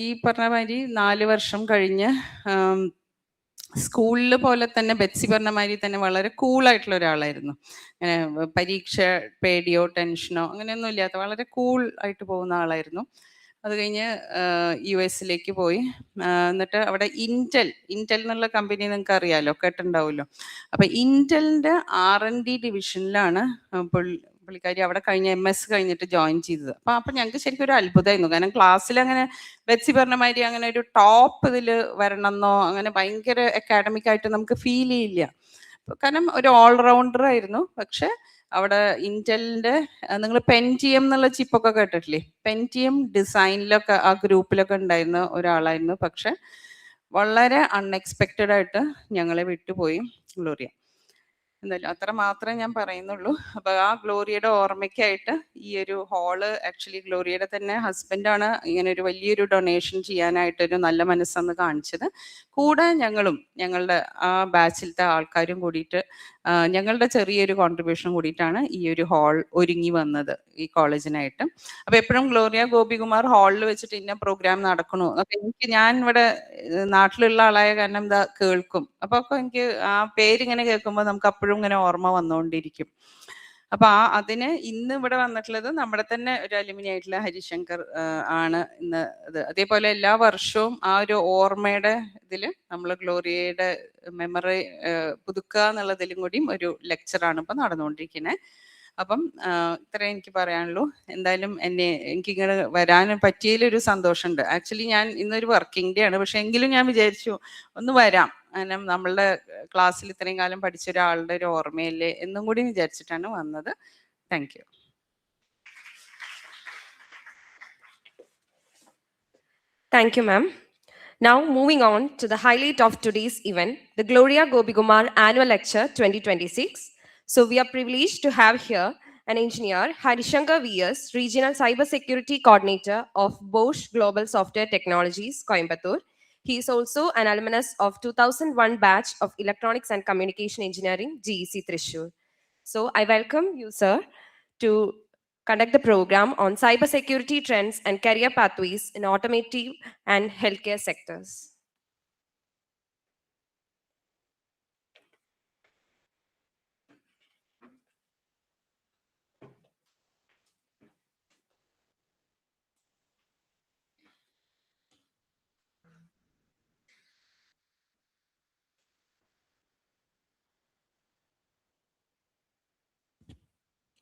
ഈ പറഞ്ഞ മാതിരി 4 വർഷം കഴിഞ്ഞ് സ്കൂളിൽ പോലെ തന്നെ ബെറ്റ്സി പറഞ്ഞ മാതിരി തന്നെ വളരെ കൂളായിട്ടുള്ള ഒരാളായിരുന്നു. അങ്ങനെ പരീക്ഷ പേടിയോ ടെൻഷനോ അങ്ങനെയൊന്നും ഇല്ലാത്ത വളരെ കൂൾ ആയിട്ട് പോകുന്ന ആളായിരുന്നു. അത് കഴിഞ്ഞ് US പോയി. എന്നിട്ട് അവിടെ ഇന്റൽ എന്നുള്ള കമ്പനി നിങ്ങൾക്ക് അറിയാമല്ലോ, കേട്ടിട്ടുണ്ടാവുമല്ലോ. അപ്പം ഇന്റലിൻ്റെ R&D ഡിവിഷനിലാണ് പുള്ളിക്കാരി അവിടെ കഴിഞ്ഞ് MS കഴിഞ്ഞിട്ട് ജോയിൻ ചെയ്തത്. അപ്പം ഞങ്ങൾക്ക് ശരിക്കും ഒരു അത്ഭുതമായിരുന്നു. കാരണം ക്ലാസ്സിൽ അങ്ങനെ ബെറ്റ്സി പറഞ്ഞ മാതിരി അങ്ങനെ ഒരു ടോപ്പ് ഇതിൽ വരണമെന്നോ അങ്ങനെ ഭയങ്കര അക്കാഡമിക് ആയിട്ട് നമുക്ക് ഫീൽ ചെയ്യില്ല. കാരണം ഒരു ഓൾറൗണ്ടർ ആയിരുന്നു. പക്ഷെ അവിടെ ഇന്റലിൻ്റെ നിങ്ങൾ പെൻറ്റിയം എന്നുള്ള ചിപ്പൊക്കെ കേട്ടിട്ടില്ലേ? പെൻറ്റിയം ഡിസൈനിലൊക്കെ ആ ഗ്രൂപ്പിലൊക്കെ ഉണ്ടായിരുന്ന ഒരാളായിരുന്നു. പക്ഷെ വളരെ അൺഎക്സ്പെക്റ്റഡ് ആയിട്ട് ഞങ്ങളെ വിട്ടുപോയി ഗ്ലോറിയ. എന്തായാലും അത്ര മാത്രമേ ഞാൻ പറയുന്നുള്ളൂ. അപ്പോൾ ആ ഗ്ലോറിയയുടെ ഓർമ്മയ്ക്കായിട്ട് ഈ ഒരു ഹാള് ആക്ച്വലി ഗ്ലോറിയയുടെ തന്നെ ഹസ്ബൻഡാണ് ഇങ്ങനെ ഒരു വലിയൊരു ഡൊണേഷൻ ചെയ്യാനായിട്ടൊരു നല്ല മനസ്സെന്ന് കാണിച്ചത്. കൂടെ ഞങ്ങളുടെ ആ ബാച്ചിലത്തെ ആൾക്കാരും കൂടിയിട്ട് ഞങ്ങളുടെ ചെറിയൊരു കോൺട്രിബ്യൂഷൻ കൂടിയിട്ടാണ് ഈ ഒരു ഹാൾ ഒരുങ്ങി വന്നത് ഈ കോളേജിനായിട്ട്. അപ്പോൾ എപ്പോഴും ഗ്ലോറിയ ഗോപികുമാർ ഹാളിൽ വെച്ചിട്ട് ഇന്ന പ്രോഗ്രാം നടക്കണു അപ്പോൾ ഞാൻ ഇവിടെ നാട്ടിലുള്ള ആളായ കാരണം എന്താ കേൾക്കും. അപ്പോൾ ഒക്കെ എനിക്ക് ആ പേരിങ്ങനെ കേൾക്കുമ്പോൾ നമുക്ക് അപ്പോഴും ഇങ്ങനെ ഓർമ്മ വന്നുകൊണ്ടിരിക്കും. അപ്പോൾ അതിന് ഇന്ന് ഇവിടെ വന്നിട്ടുള്ളത് നമ്മുടെ തന്നെ ഒരു അലുമിനി ആയിട്ടുള്ള ഹരിശങ്കർ ആണ് ഇന്ന് ഇത്. അതേപോലെ എല്ലാ വർഷവും ആ ഒരു ഓർമ്മയുടെ ഇതിൽ നമ്മൾ ഗ്ലോറിയയുടെ മെമ്മറി പുതുക്കുക എന്നുള്ളതിലും കൂടിയും ഒരു ലെക്ചറാണ് ഇപ്പം നടന്നുകൊണ്ടിരിക്കുന്നത്. അപ്പം ഇത്രയും എനിക്ക് പറയാനുള്ളൂ. എന്തായാലും എനിക്കിങ്ങനെ വരാൻ പറ്റിയതിലൊരു സന്തോഷമുണ്ട്. ആക്ച്വലി ഞാൻ ഇന്നൊരു വർക്കിംഗ് ഡേ ആണ്, പക്ഷെ എങ്കിലും ഞാൻ വിചാരിച്ചു ഒന്ന് വരാം. കാരണം നമ്മളുടെ ക്ലാസ്സിൽ ഇത്രയും കാലം പഠിച്ച ഒരാളുടെ ഒരു ഓർമ്മയില്ലേ എന്നും കൂടി വിചാരിച്ചിട്ടാണ് വന്നത്. Thank you. Thank you, ma'am. Now, moving on to the highlight of today's event, the Gloria Gopikumar Annual Lecture 2026. So, we are privileged to have here an engineer, Harisankar VS, Regional Cybersecurity Coordinator of BOSCH Global Software Technologies, Coimbatore. He is also an alumnus of 2001 batch of Electronics and Communication Engineering, GEC Thrissur. So, I welcome you, sir, to conduct the program on cybersecurity trends and career pathways in automotive and healthcare sectors.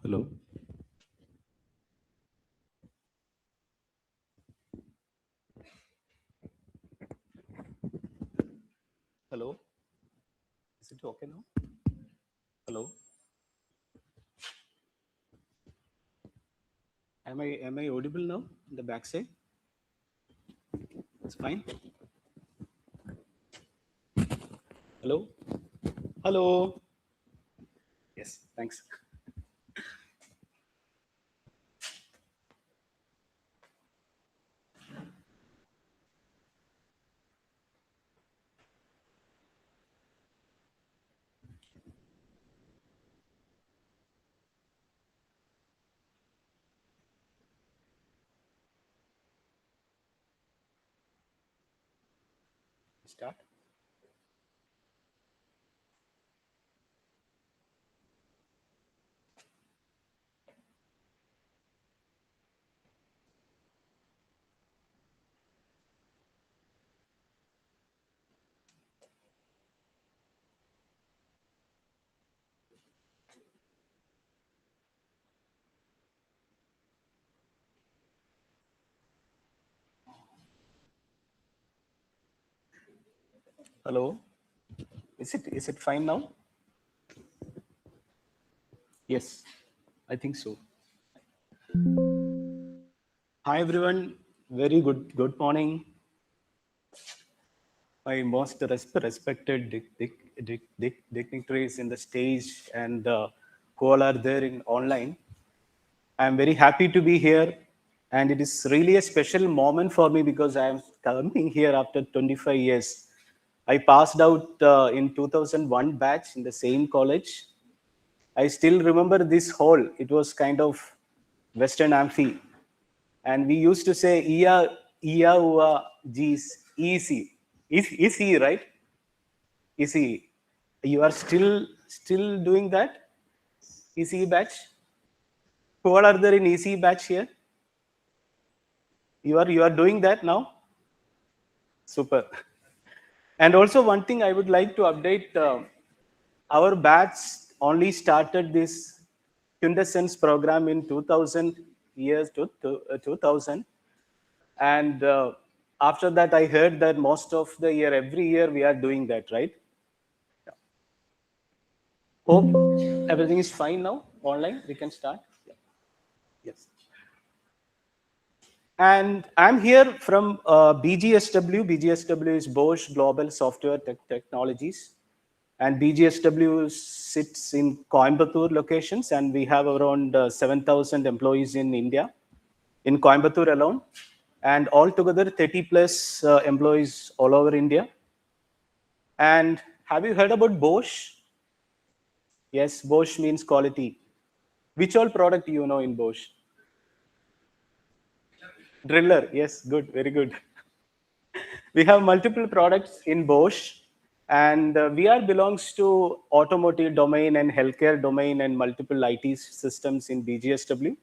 Hello. Hello. Is it okay now? Hello. Am I audible now in the back side? It's fine. Hello. Hello. Yes. Thanks. start. Hello. Is it fine now? Yes, I think so. Hi everyone. Very good morning. My most respected dignitaries in the stage and who all are there in online. I'm very happy to be here, and it is really a special moment for me because I am coming here after 25 years. I passed out in 2001 batch in the same college. I still remember this hall. It was kind of Western Amphi, and we used to say "Iya ua G's easy." Is he right? Is he? You are still doing that? EC batch? Who all are there in EC batch here? You are doing that now? Super. And also one thing I would like to update, our batch only started this quintessence program in 2000 years to 2000. And after that, I heard that most of the year, every year we are doing that, right? Hope everything is fine now, online, we can start. Yeah. Yes. And I'm here from BGSW. BGSW is Bosch Global Software Technologies. And BGSW sits in Coimbatore locations, and we have around 7,000 employees in India, in Coimbatore alone. And altogether, 30 plus employees all over India. And have you heard about Bosch? Yes, Bosch means quality. Which all product you know in Bosch? Driller. Yes, good, very good. We have multiple products in Bosch, and we are belongs to automotive domain and healthcare domain and multiple IT systems in BGSW.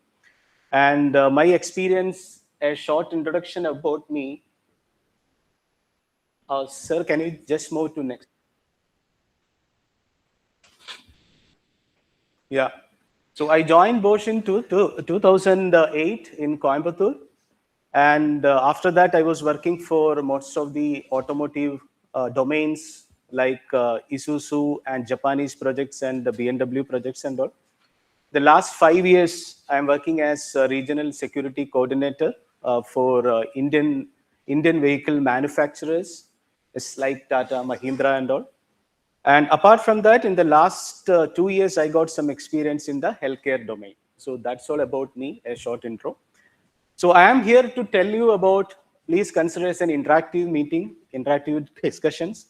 And my experience, a short introduction about me. Sir, can you just move to next? Yeah. So I joined Bosch in 2008 in Coimbatore. And after that, I was working for most of the automotive domains like Isuzu and Japanese projects and the BMW projects and all. The last 5 years, I'm working as a regional security coordinator for Indian vehicle manufacturers. It's like Tata, Mahindra and all. And apart from that, in the last 2 years, I got some experience in the healthcare domain. So that's all about me, a short intro. So I am here to tell you about, please consider as an interactive meeting, interactive discussions.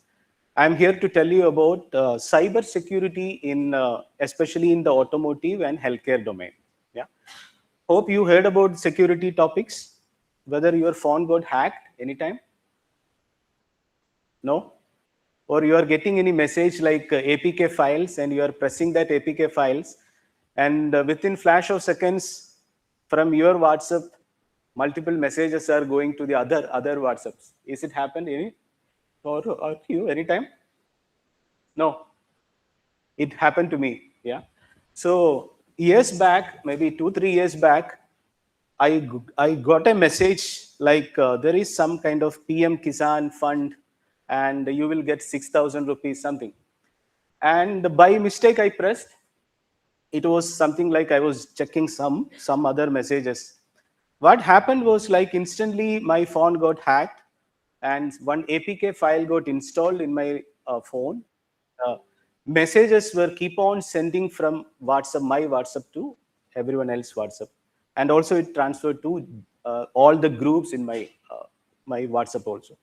I'm here to tell you about cyber security in, especially in the automotive and healthcare domain. Yeah. Hope you heard about security topics, whether your phone got hacked anytime. No? Or you are getting any message like APK files and you are pressing that APK files, and within flash of seconds from your WhatsApp, multiple messages are going to the other WhatsApps. Is it happened any or you anytime? No, it happened to me. Yeah. So years back, maybe 2-3 years back, I got a message like there is some kind of PM Kisan fund, and you will get 6,000 rupees something. And by mistake, I pressed. It was something like I was checking some other messages. What happened was like instantly my phone got hacked, and one APK file got installed in my phone. Uh, Messages were keep on sending from WhatsApp, my WhatsApp to everyone else WhatsApp, and also it transferred to all the groups in my WhatsApp also.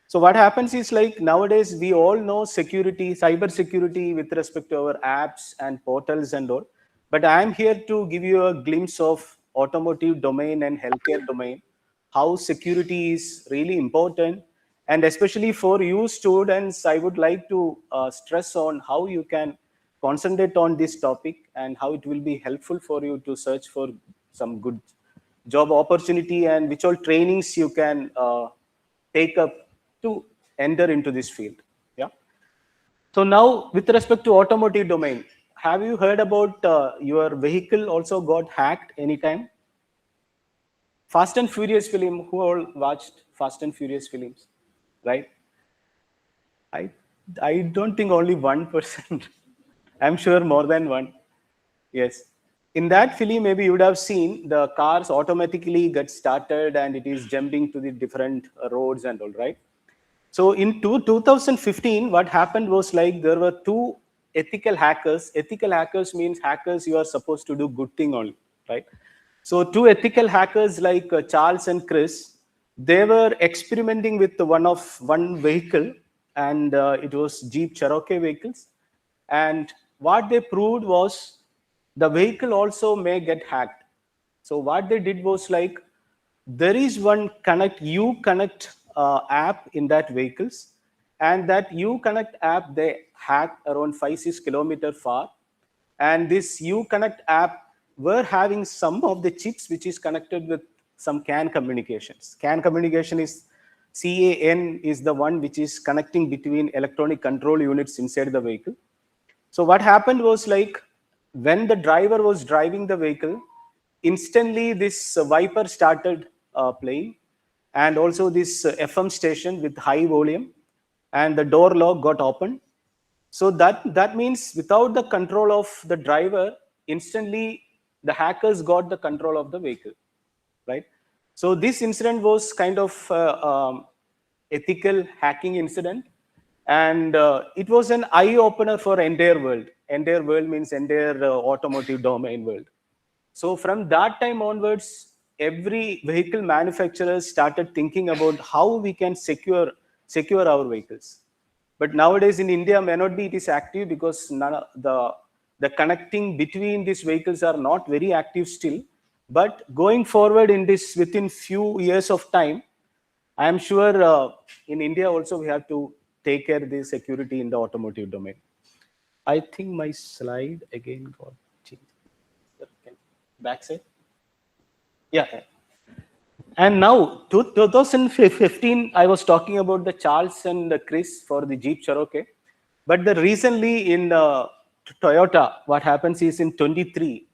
So what happens is like nowadays we all know security, cyber security with respect to our apps and portals and all. But I'm here to give you a glimpse of automotive domain and healthcare domain, how security is really important, And especially for you students, I would like to stress on how you can concentrate on this topic and how it will be helpful for you to search for some good job opportunity and which all trainings you can take up to enter into this field. Yeah. So now, with respect to automotive domain, have you heard about your vehicle also got hacked anytime? Fast and Furious film, who all watched Fast and Furious films, right? I, I don't think only one person. I'm sure more than one. Yes. In that film, maybe you would have seen the cars automatically get started and it is jumping to the different roads and all, right? So in 2015, what happened was like there were two ethical hackers. Ethical hackers means hackers you are supposed to do good thing only, right? So two ethical hackers like Charles and Chris, they were experimenting with one vehicle, and it was Jeep Cherokee vehicles. And what they proved was the vehicle also may get hacked. So what they did was like there is one connect app in that vehicles, and that connect app they hacked around 5-6 kilometers far, and this connect app were having some of the chips which is connected with some CAN communications. CAN communication is CAN is the one which is connecting between electronic control units inside the vehicle. So what happened was like when the driver was driving the vehicle, instantly this Viper started playing, and also this FM station with high volume, and the door lock got opened. So that means without the control of the driver, instantly the hackers got the control of the vehicle, right? So this incident was kind of ethical hacking incident, and it was an eye opener for entire world. Entire world means entire automotive domain world. So from that time onwards, every vehicle manufacturer started thinking about how we can secure our vehicles. But nowadays in India may not be it is active because none of the connecting between these vehicles are not very active still. But going forward in this within few years of time, I am sure in India also we have to take care of the security in the automotive domain. I think my slide again got changed. Backside. Yeah. And now, 2015, I was talking about the Charles and the Chris for the Jeep Cherokee. But the recently in Toyota, what happens is in 23,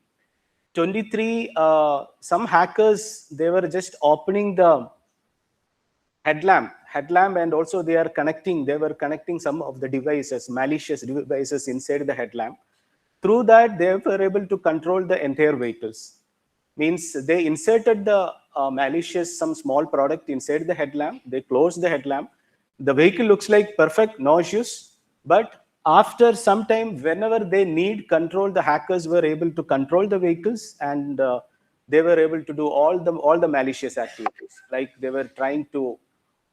some hackers, they were just opening the headlamp, and also they were connecting some of the devices, malicious devices inside the headlamp. Through that, they were able to control the entire vehicles. Means they inserted the malicious some small product inside the headlamp. They closed the headlamp. The vehicle looks like perfect, no issues. But after some time, whenever they need control, the hackers were able to control the vehicles, and they were able to do all the malicious activities. Like they were trying to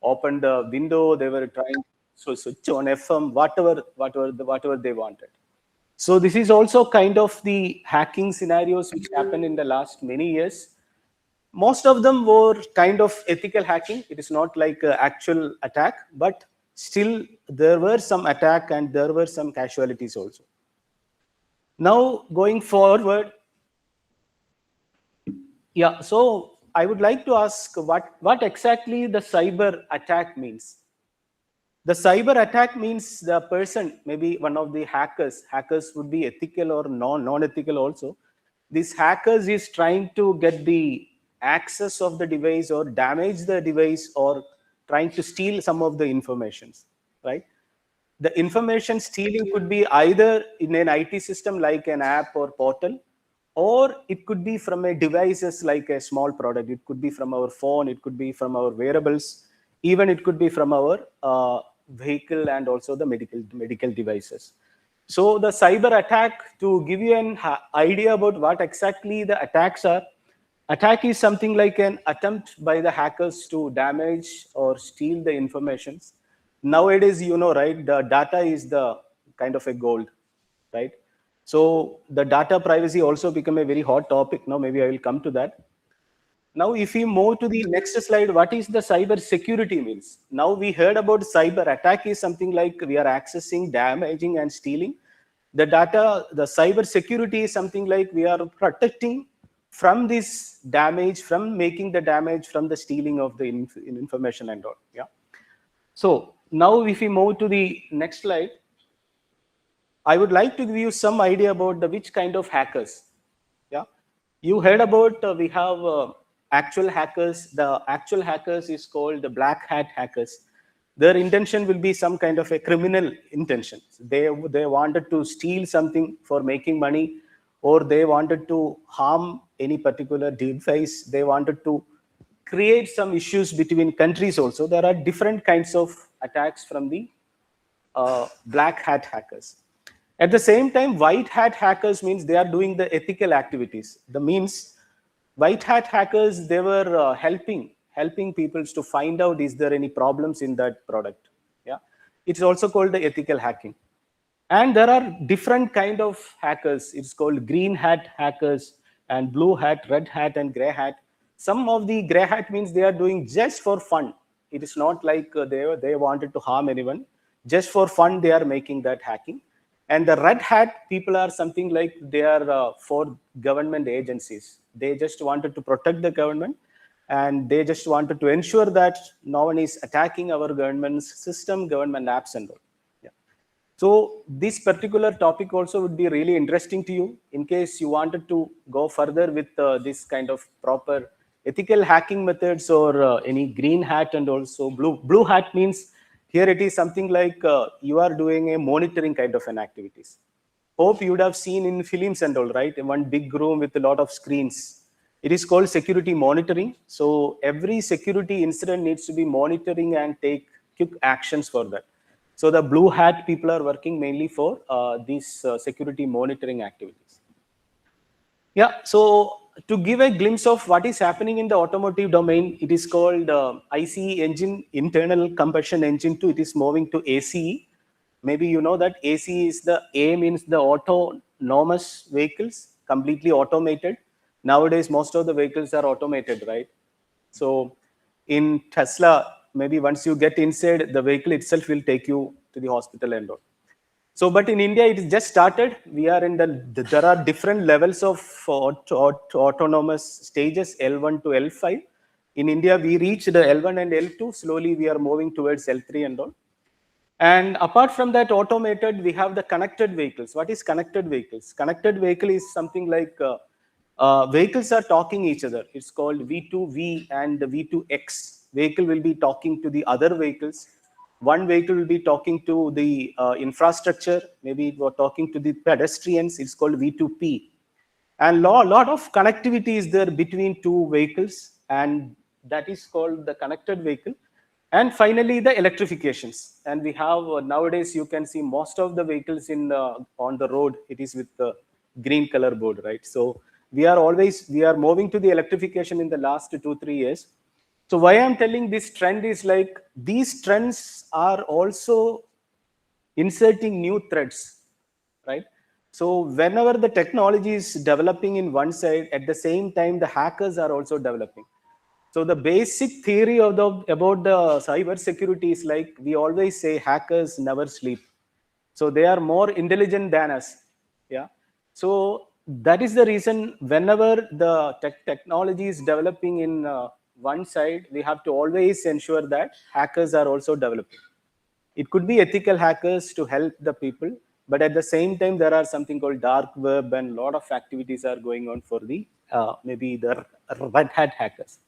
open the window, they were trying to switch on FM, whatever they wanted. So this is also kind of the hacking scenarios which happened in the last many years. Most of them were kind of ethical hacking. It is not like an actual attack, but still there were some attack and there were some casualties also. Now going forward, yeah, so I would like to ask what exactly the cyber attack means. The cyber attack means the person, maybe one of the hackers would be ethical or non-ethical also. This hackers is trying to get the access of the device or damage the device or trying to steal some of the informations, right? The information stealing could be either in an IT system like an app or portal, or it could be from a devices like a small product. It could be from our phone, it could be from our wearables, even it could be from our vehicle and also the medical devices. So the cyber attack, to give you an idea about what exactly the attacks are, attack is something like an attempt by the hackers to damage or steal the informations. Nowadays, you know, right, the data is the kind of a gold, right? So the data privacy also become a very hot topic. Now, maybe I will come to that. Now, if we move to the next slide, what is the cyber security means? Now we heard about cyber attack is something like we are accessing, damaging and stealing the data. The cyber security is something like we are protecting from this damage, from making the damage, from the stealing of the information and all. Yeah. So now if we move to the next slide, I would like to give you some idea about the which kind of hackers. Yeah, you heard about we have actual hackers. The actual hackers is called the black hat hackers. Their intention will be some kind of a criminal intention. They wanted to steal something for making money, or they wanted to harm any particular device. They wanted to create some issues between countries also. There are different kinds of attacks from the black hat hackers. At the same time, white hat hackers means they are doing the ethical activities. The means white hat hackers, they were helping people to find out is there any problems in that product. Yeah, it's also called the ethical hacking. And there are different kind of hackers. It's called green hat hackers and blue hat, red hat and gray hat. Some of the gray hat means they are doing just for fun. It is not like they wanted to harm anyone. Just for fun, they are making that hacking. And the red hat people are something like they are for government agencies. They just wanted to protect the government, and they just wanted to ensure that no one is attacking our government's system, government apps and all. Yeah. So this particular topic also would be really interesting to you in case you wanted to go further with this kind of proper ethical hacking methods, or any green hat and also blue hat means here it is something like you are doing a monitoring kind of an activities. Hope you would have seen in films and all, right? In one big room with a lot of screens. It is called security monitoring. So every security incident needs to be monitoring and take quick actions for that. So the blue hat people are working mainly for these security monitoring activities. Yeah, so to give a glimpse of what is happening in the automotive domain, it is called ICE engine, internal combustion engine 2. It is moving to ACE. Maybe you know that ACE is the A means the autonomous vehicles, completely automated. Nowadays, most of the vehicles are automated, right? So in Tesla, maybe once you get inside, the vehicle itself will take you to the hospital and all. So, but in India, it is just started. We are in there are different levels of autonomous stages, L1 to L5. In India, we reached the L1 and L2. Slowly, we are moving towards L3 and all. And apart from that automated, we have the connected vehicles. What is connected vehicles? Connected vehicle is something like vehicles are talking each other. It's called V2V and the V2X. Vehicle will be talking to the other vehicles. One vehicle will be talking to the infrastructure. Maybe it was talking to the pedestrians. It's called V2P. And lot of connectivity is there between two vehicles, and that is called the connected vehicle. And finally, the electrifications. And we have nowadays you can see most of the vehicles in on the road. It is with the green color board, right? So we are moving to the electrification in the last 2-3 years. So why I'm telling this trend is like these trends are also inserting new threads, right? So whenever the technology is developing in one side, at the same time the hackers are also developing. So the basic theory of about the cyber security is like we always say hackers never sleep. So they are more intelligent than us. Yeah. So that is the reason whenever the technology is developing in one side, we have to always ensure that hackers are also developing. It could be ethical hackers to help the people, but at the same time, there are something called dark web and a lot of activities are going on for the maybe the red hat hackers.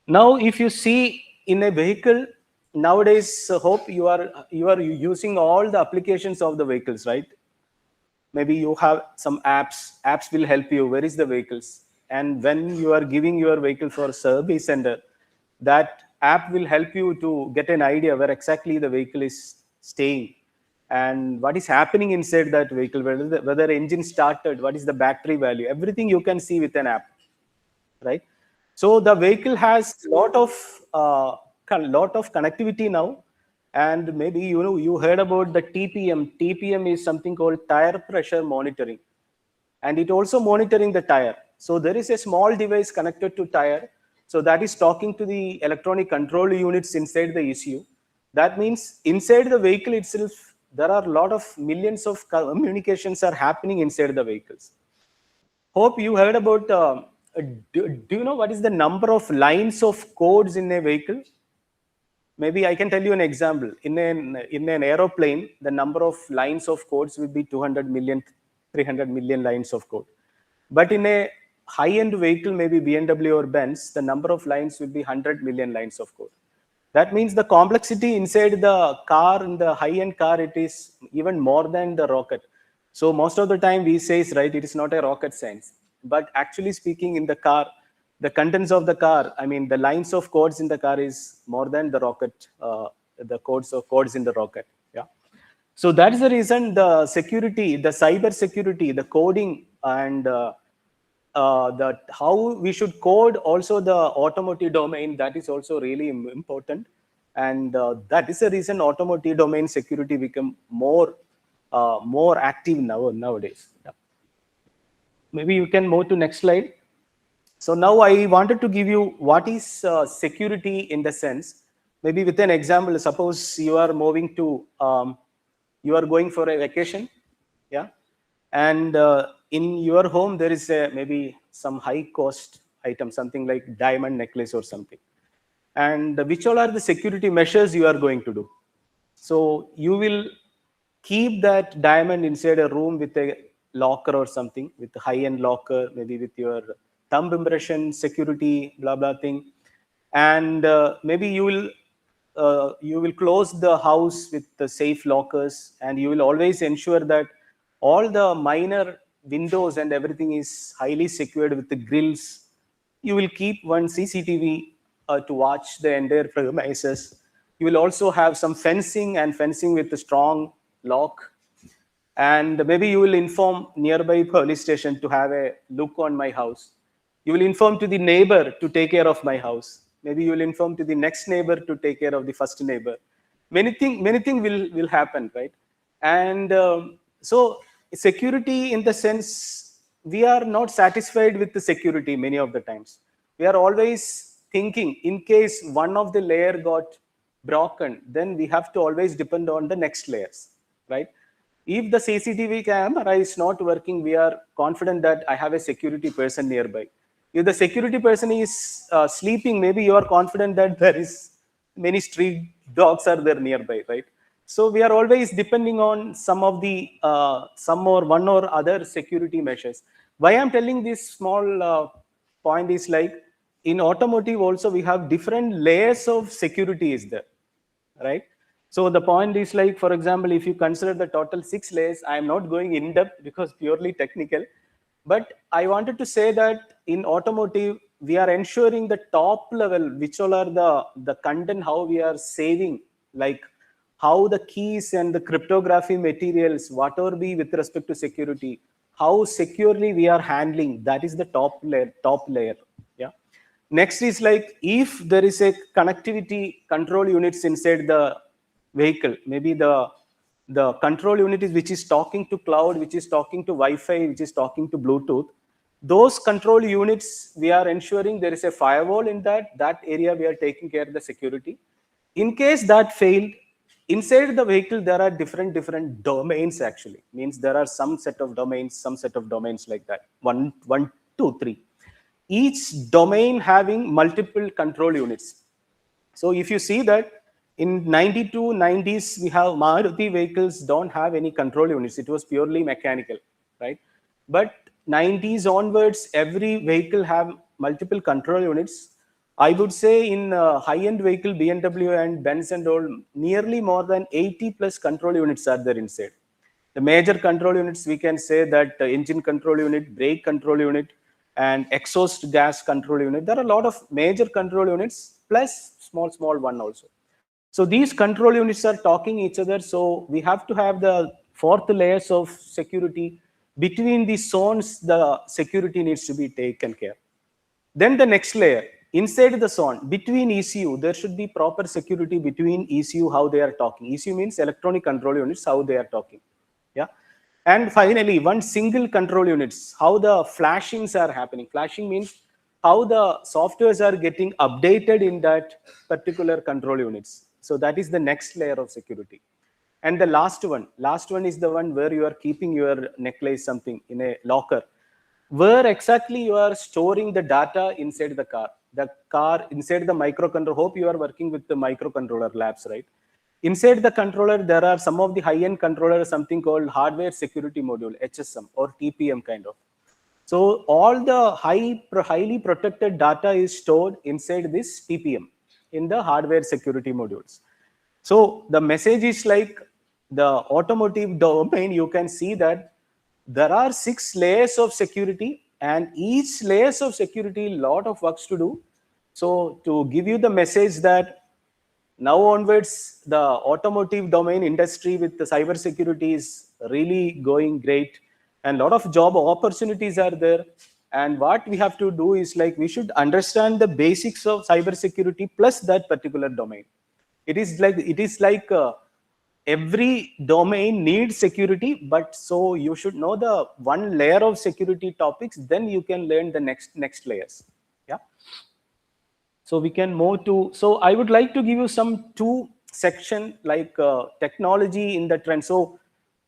Now, if you see in a vehicle, nowadays, hope you are using all the applications of the vehicles, right? Maybe you have some apps will help you. Where is the vehicles? And when you are giving your vehicle for service center, that app will help you to get an idea where exactly the vehicle is staying and what is happening inside that vehicle, whether engine started, what is the battery value, everything you can see with an app, right? So the vehicle has lot of connectivity now. And maybe you heard about the TPM. TPM is something called tire pressure monitoring, and it also monitoring the tire. So there is a small device connected to tire. So that is talking to the electronic control units inside the ECU. That means inside the vehicle itself, there are a lot of millions of communications are happening inside the vehicles. Hope you heard about, do you know what is the number of lines of codes in a vehicle? Maybe I can tell you an example. In an aeroplane, the number of lines of codes will be 200 million, 300 million lines of code. But in a high-end vehicle, maybe BMW or Benz, the number of lines will be 100 million lines of code. That means the complexity inside the car, in the high-end car, it is even more than the rocket. So most of the time we say, right, it is not a rocket science. But actually speaking, in the car, the contents of the car, I mean, the lines of codes in the car is more than the rocket, the codes in the rocket. Yeah. So that is the reason the security, the cyber security, the coding, and how we should code also the automotive domain, that is also really important. And that is the reason automotive domain security become more active nowadays. Yeah. Maybe you can move to next slide. So now I wanted to give you what is security in the sense, maybe with an example. Suppose you are moving to, you are going for a vacation, yeah, and in your home there is maybe some high cost item, something like diamond necklace or something. And which all are the security measures you are going to do? So you will keep that diamond inside a room with a locker or something, with a high-end locker, maybe with your thumb impression security, blah blah thing. And maybe you will close the house with the safe lockers, and you will always ensure that all the minor windows and everything is highly secured with the grills. You will keep one CCTV to watch the entire premises. You will also have some fencing, and fencing with a strong lock. And maybe you will inform nearby police station to have a look on my house. You will inform to the neighbor to take care of my house. Maybe you will inform to the next neighbor to take care of the first neighbor. Many things will happen, right? And so security, in the sense, we are not satisfied with the security many of the times. We are always thinking, in case one of the layer got broken, then we have to always depend on the next layers, right? If the CCTV camera is not working, we are confident that I have a security person nearby. If the security person is sleeping, maybe you are confident that there is many street dogs are there nearby, right? So we are always depending on some of the one or other security measures. Why I'm telling this small point is, like, in automotive also we have different layers of security is there, right? So the point is, like, for example, if you consider the total 6 layers, I am not going in depth because purely technical, but I wanted to say that in automotive, we are ensuring the top level, which all are the content, how we are saving, like how the keys and the cryptography materials, whatever be with respect to security, how securely we are handling, that is the top layer. Yeah. Next is, like, if there is a connectivity control units inside the vehicle, maybe the control unit is which is talking to cloud, which is talking to Wi-Fi, which is talking to Bluetooth. Those control units, we are ensuring there is a firewall in that area. We are taking care of the security. In case that failed, inside the vehicle there are different domains. Actually, means there are some set of domains like that. One, two, three. Each domain having multiple control units. So if you see that in 92, 90s, we have Maruti vehicles don't have any control units. It was purely mechanical, right? But 90s onwards, every vehicle have multiple control units. I would say in high-end vehicle, BMW and Benz and all, nearly more than 80 plus control units are there inside. The major control units, we can say that engine control unit, brake control unit, and exhaust gas control unit. There are a lot of major control units plus small one also. So these control units are talking each other. So we have to have the fourth layers of security. Between the zones, the security needs to be taken care. Then the next layer, inside the zone, between ECU, there should be proper security between ECU, how they are talking. ECU means electronic control units, how they are talking. Yeah. And finally, one single control units, how the flashings are happening. Flashing means how the softwares are getting updated in that particular control units. So that is the next layer of security. And the last one is the one where you are keeping your necklace, something in a locker, where exactly you are storing the data inside the car. The car inside the microcontroller. Hope you are working with the microcontroller labs, right? Inside the controller, there are some of the high-end controllers, something called hardware security module, HSM or TPM kind of. So all the highly protected data is stored inside this TPM in the hardware security modules. So the message is like the automotive domain, you can see that there are 6 layers of security, and each layers of security, lot of works to do. So to give you the message that now onwards, the automotive domain industry with the cyber security is really going great, and a lot of job opportunities are there. And what we have to do is like we should understand the basics of cyber security plus that particular domain. It is like every domain needs security, but so you should know the one layer of security topics, then you can learn the next layers. Yeah. So we can move to, so I would like to give you some 2 section like technology in the trend. So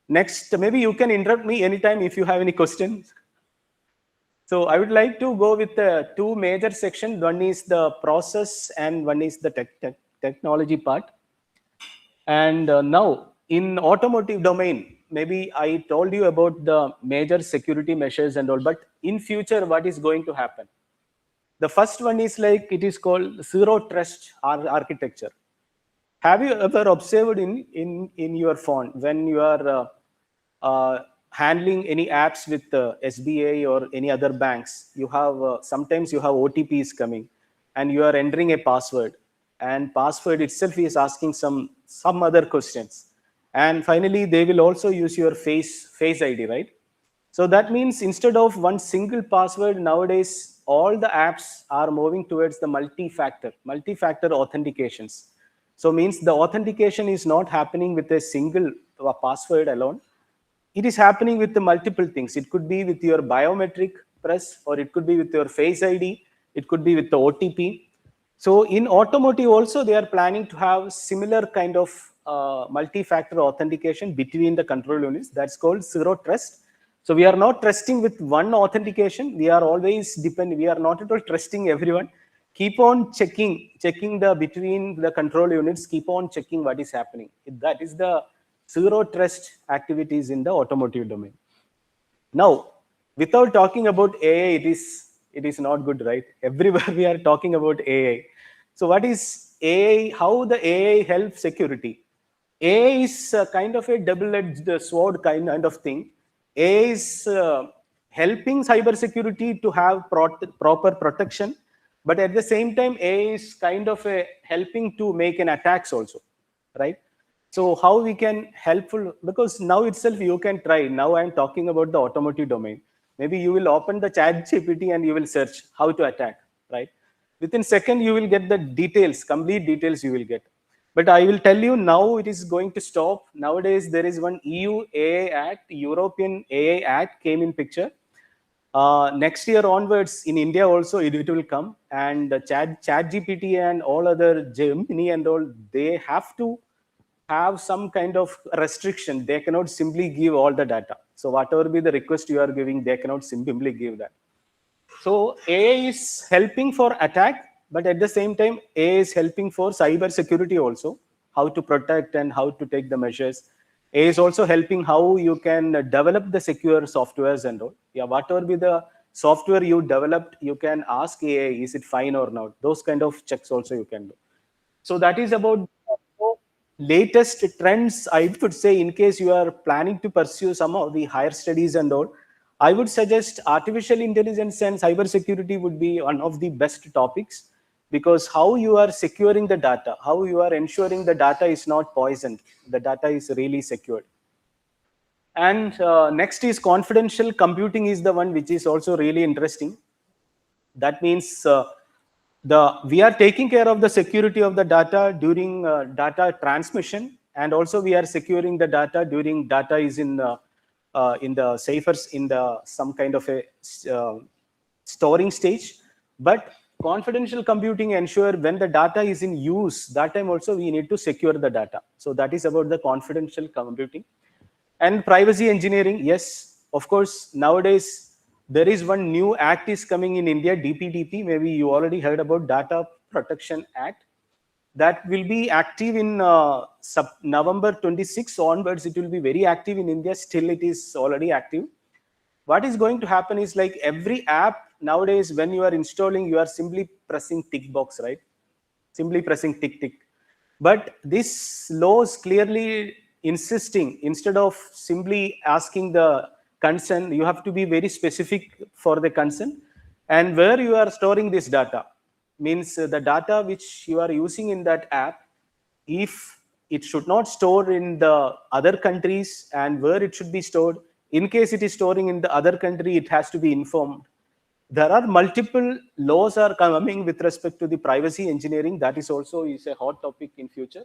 next, maybe you can interrupt me anytime if you have any questions. So I would like to go with the 2 major sections. One is the process and one is the technology part. And now in automotive domain, maybe I told you about the major security measures and all, but in future, what is going to happen? The first one is like, it is called zero trust architecture. Have you ever observed in your phone when you are handling any apps with SBA or any other banks, you have sometimes you have OTPs coming and you are entering a password, and password itself is asking some other questions, and finally they will also use your face ID, right? So that means instead of one single password, nowadays all the apps are moving towards the multi-factor authentications. So means the authentication is not happening with a single password alone. It is happening with the multiple things. It could be with your biometric press, or it could be with your face ID. It could be with the OTP. So in automotive also, they are planning to have similar kind of multi-factor authentication between the control units. That's called zero trust. So we are not trusting with one authentication. We are always we are not at all trusting everyone. Keep on checking the between the control units. Keep on checking what is happening. That is the zero trust activities in the automotive domain. Now, without talking about AI, it is not good, right? Everywhere we are talking about AI. So what is AI? How the AI helps security? AI is kind of a double-edged sword kind of thing. AI is helping cybersecurity to have proper protection, but at the same time, AI is kind of helping to make an attacks also, right? So how we can helpful, because now itself you can try. Now I'm talking about the automotive domain. Maybe you will open the ChatGPT and you will search how to attack, right? Within second, you will get the details, complete details you will get. But I will tell you now it is going to stop. Nowadays, there is one EU AI Act, European AI Act came in picture. Next year onwards, in India also, it will come. And ChatGPT and all other Gemini and all, they have to have some kind of restriction. They cannot simply give all the data. So whatever be the request you are giving, they cannot simply give that. So AI is helping for attack, but at the same time, AI is helping for cyber security also, how to protect and how to take the measures. AI is also helping how you can develop the secure softwares and all. Yeah, whatever be the software you developed, you can ask AI, is it fine or not? Those kind of checks also you can do. So that is about latest trends. I would say, in case you are planning to pursue some of the higher studies and all, I would suggest artificial intelligence and cybersecurity would be one of the best topics, because how you are securing the data, how you are ensuring the data is not poisoned, the data is really secured. And next is confidential computing is the one which is also really interesting. That means we are taking care of the security of the data during data transmission, and also we are securing the data during data is in in the safer, in the some kind of a storing stage. But confidential computing ensure when the data is in use, that time also we need to secure the data. So that is about the confidential computing. And privacy engineering, yes, of course, nowadays there is one new act is coming in India, DPDP. Maybe you already heard about Data Protection Act. That will be active in November 26 onwards. It will be very active in India. Still, it is already active. What is going to happen is like every app nowadays, when you are installing, you are simply pressing tick box, right? Simply pressing tick tick. But this law is clearly insisting, instead of simply asking the consent, you have to be very specific for the consent and where you are storing this data. Means the data which you are using in that app, if it should not store in the other countries, and where it should be stored, in case it is storing in the other country, it has to be informed. There are multiple laws are coming with respect to the privacy engineering. That is also is a hot topic in future.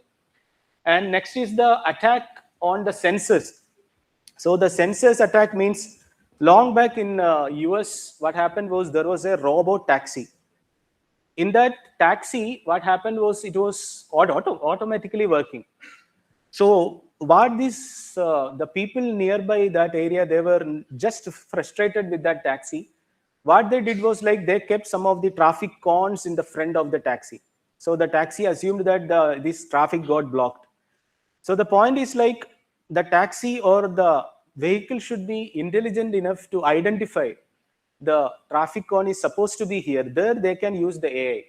And next is the attack on the sensors. So the sensors attack means long back in US, what happened was there was a robot taxi. In that taxi, what happened was it was automatically working. So what this the people nearby that area, they were just frustrated with that taxi. What they did was like they kept some of the traffic cones in the front of the taxi. So the taxi assumed that this traffic got blocked. So the point is like the taxi or the vehicle should be intelligent enough to identify the traffic cone is supposed to be here. There they can use the AI.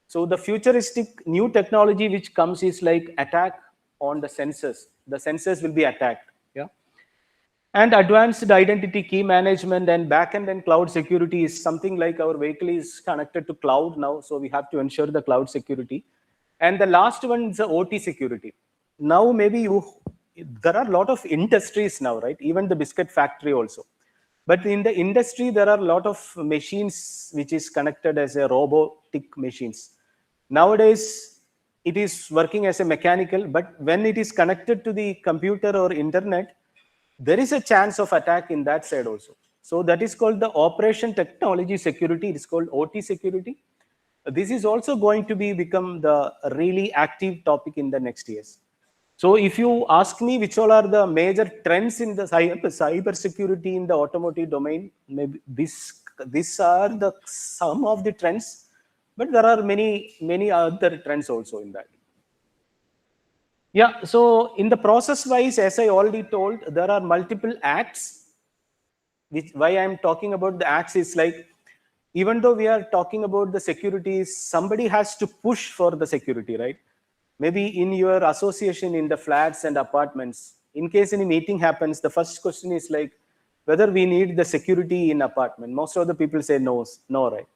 So the futuristic new technology which comes is like attack on the sensors. The sensors will be attacked. Yeah. And advanced identity key management and backend and cloud security is something like our vehicle is connected to cloud now. So we have to ensure the cloud security. And the last one is the OT security. Now maybe there are a lot of industries now, right? Even the biscuit factory also. But in the industry, there are a lot of machines which is connected as a robotic machines. Nowadays, it is working as a mechanical, but when it is connected to the computer or internet, there is a chance of attack in that side also. So that is called the operation technology security. It is called OT security. This is also going to become the really active topic in the next years. So if you ask me which all are the major trends in the cyber security in the automotive domain, maybe these are the some of the trends, but there are many other trends also in that. Yeah, so in the process wise, as I already told, there are multiple acts. Why I'm talking about the acts is like, even though we are talking about the security, somebody has to push for the security, right? Maybe in your association in the flats and apartments, in case any meeting happens, the first question is like whether we need the security in apartment. Most of the people say no, right?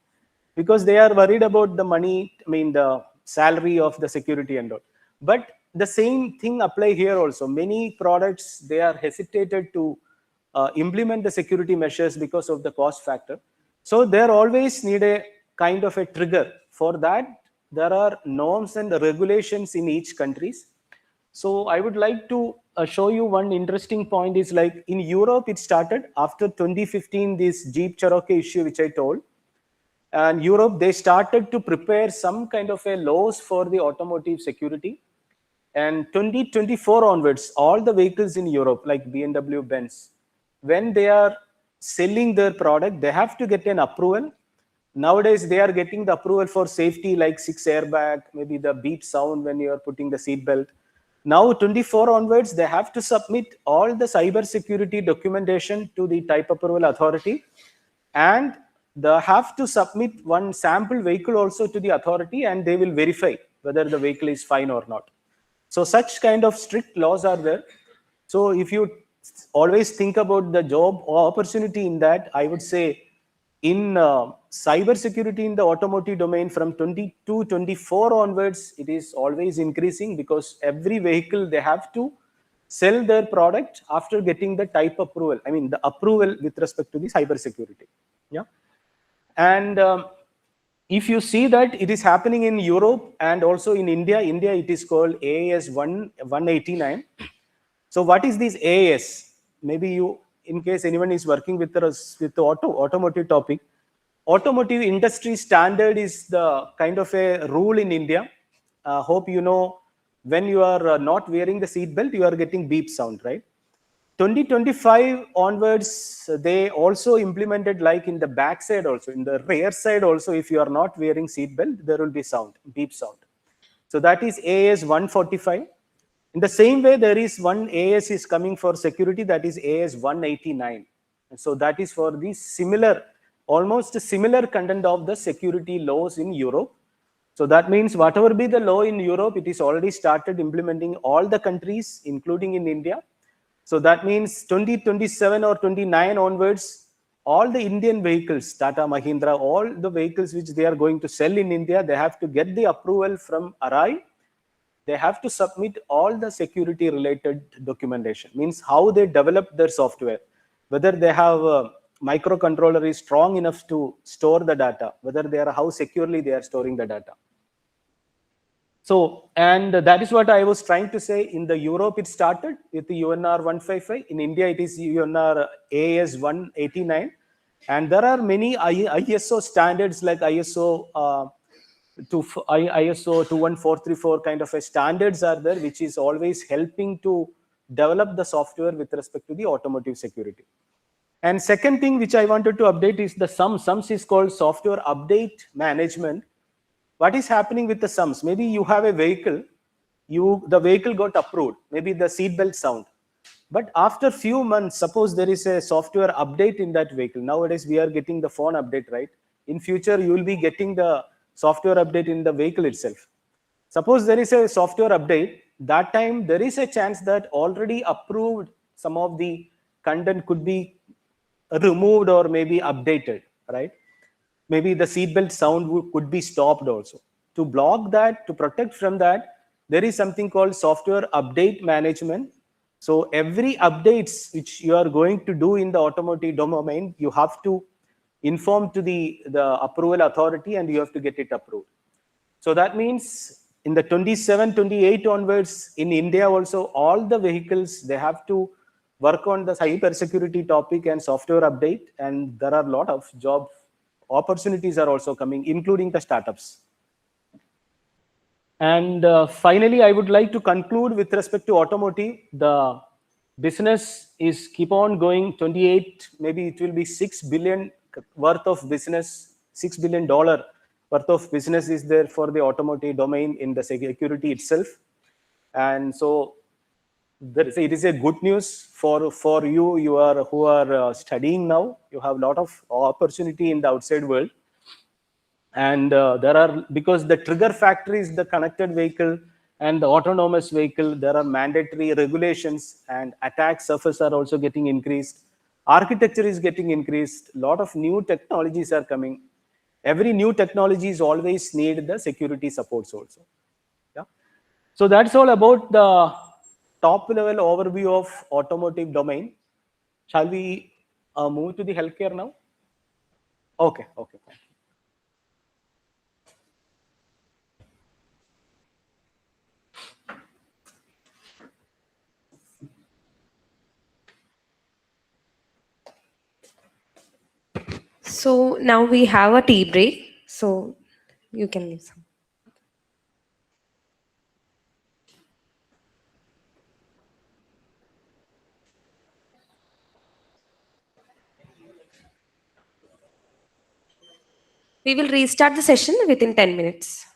Because they are worried about the money, I mean the salary of the security and all. But the same thing apply here also. Many products, they are hesitated to implement the security measures because of the cost factor. So there always need a kind of a trigger. For that, there are norms and regulations in each countries. So I would like to show you one interesting point is like in Europe, it started after 2015, this Jeep Cherokee issue, which I told. And Europe, they started to prepare some kind of a laws for the automotive security. And 2024 onwards, all the vehicles in Europe, like BMW, Benz, when they are selling their product, they have to get an approval. Nowadays, they are getting the approval for safety, like 6 airbag, maybe the beep sound when you are putting the seat belt. Now, 24 onwards, they have to submit all the cyber security documentation to the type approval authority. And they have to submit one sample vehicle also to the authority, and they will verify whether the vehicle is fine or not. So such kind of strict laws are there. So if you always think about the job or opportunity in that, I would say in cyber security in the automotive domain from 22-24 onwards, it is always increasing because every vehicle, they have to sell their product after getting the type approval. I mean, the approval with respect to the cyber security. Yeah. And if you see that it is happening in Europe and also in India, it is called AAS 189. So what is this AAS? Maybe in case anyone is working with us with the automotive topic, automotive industry standard is the kind of a rule in India. Hope you know, when you are not wearing the seat belt, you are getting beep sound, right? 2025 onwards, they also implemented, like in the back side also, in the rear side also, if you are not wearing seat belt, there will be sound, beep sound. So that is AS 145. In the same way, there is one AS is coming for security, that is AS 189. And so that is for the similar, almost similar content of the security laws in Europe. So that means whatever be the law in Europe, it is already started implementing all the countries, including in India. So that means 2027 or 29 onwards, all the Indian vehicles, Tata, Mahindra, all the vehicles which they are going to sell in India, they have to get the approval from ARAI. They have to submit all the security related documentation, means how they develop their software, whether they have a microcontroller is strong enough to store the data, whether they are, how securely they are storing the data. So, and that is what I was trying to say. In the Europe, it started with the UNR 155. In India, it is UNR AS 189. And there are many ISO standards like ISO ISO 21434 kind of a standards are there, which is always helping to develop the software with respect to the automotive security. And second thing which I wanted to update is the SUMS. SUMS is called Software Update Management. What is happening with the SUMS? Maybe you have a vehicle, the vehicle got approved, maybe the seatbelt sound. But after few months, suppose there is a software update in that vehicle. Nowadays, we are getting the phone update, right? In future, you will be getting the software update in the vehicle itself. Suppose there is a software update, that time there is a chance that already approved some of the content could be removed or maybe updated, right? Maybe the seatbelt sound could be stopped also. To block that, to protect from that, there is something called software update management. So every updates which you are going to do in the automotive domain, you have to inform to the approval authority and you have to get it approved. So that means in the 27, 28 onwards in India also, all the vehicles, they have to work on the cyber security topic and software update. And there are a lot of job opportunities are also coming, including the startups. And finally, I would like to conclude with respect to automotive. The business is keep on going. 28, maybe it will be $6 billion worth of business, $6 billion worth of business is there for the automotive domain in the security itself. And so it is a good news for you who are studying now. You have a lot of opportunity in the outside world. And there are, because the trigger factor is the connected vehicle and the autonomous vehicle, there are mandatory regulations and attack surface are also getting increased. Architecture is getting increased. A lot of new technologies are coming. Every new technology is always need the security supports also. Yeah. So that's all about the top level overview of automotive domain. Shall we move to the healthcare now? Okay. Okay. So now we have a tea break. So you can leave some. We will restart the session within 10 minutes.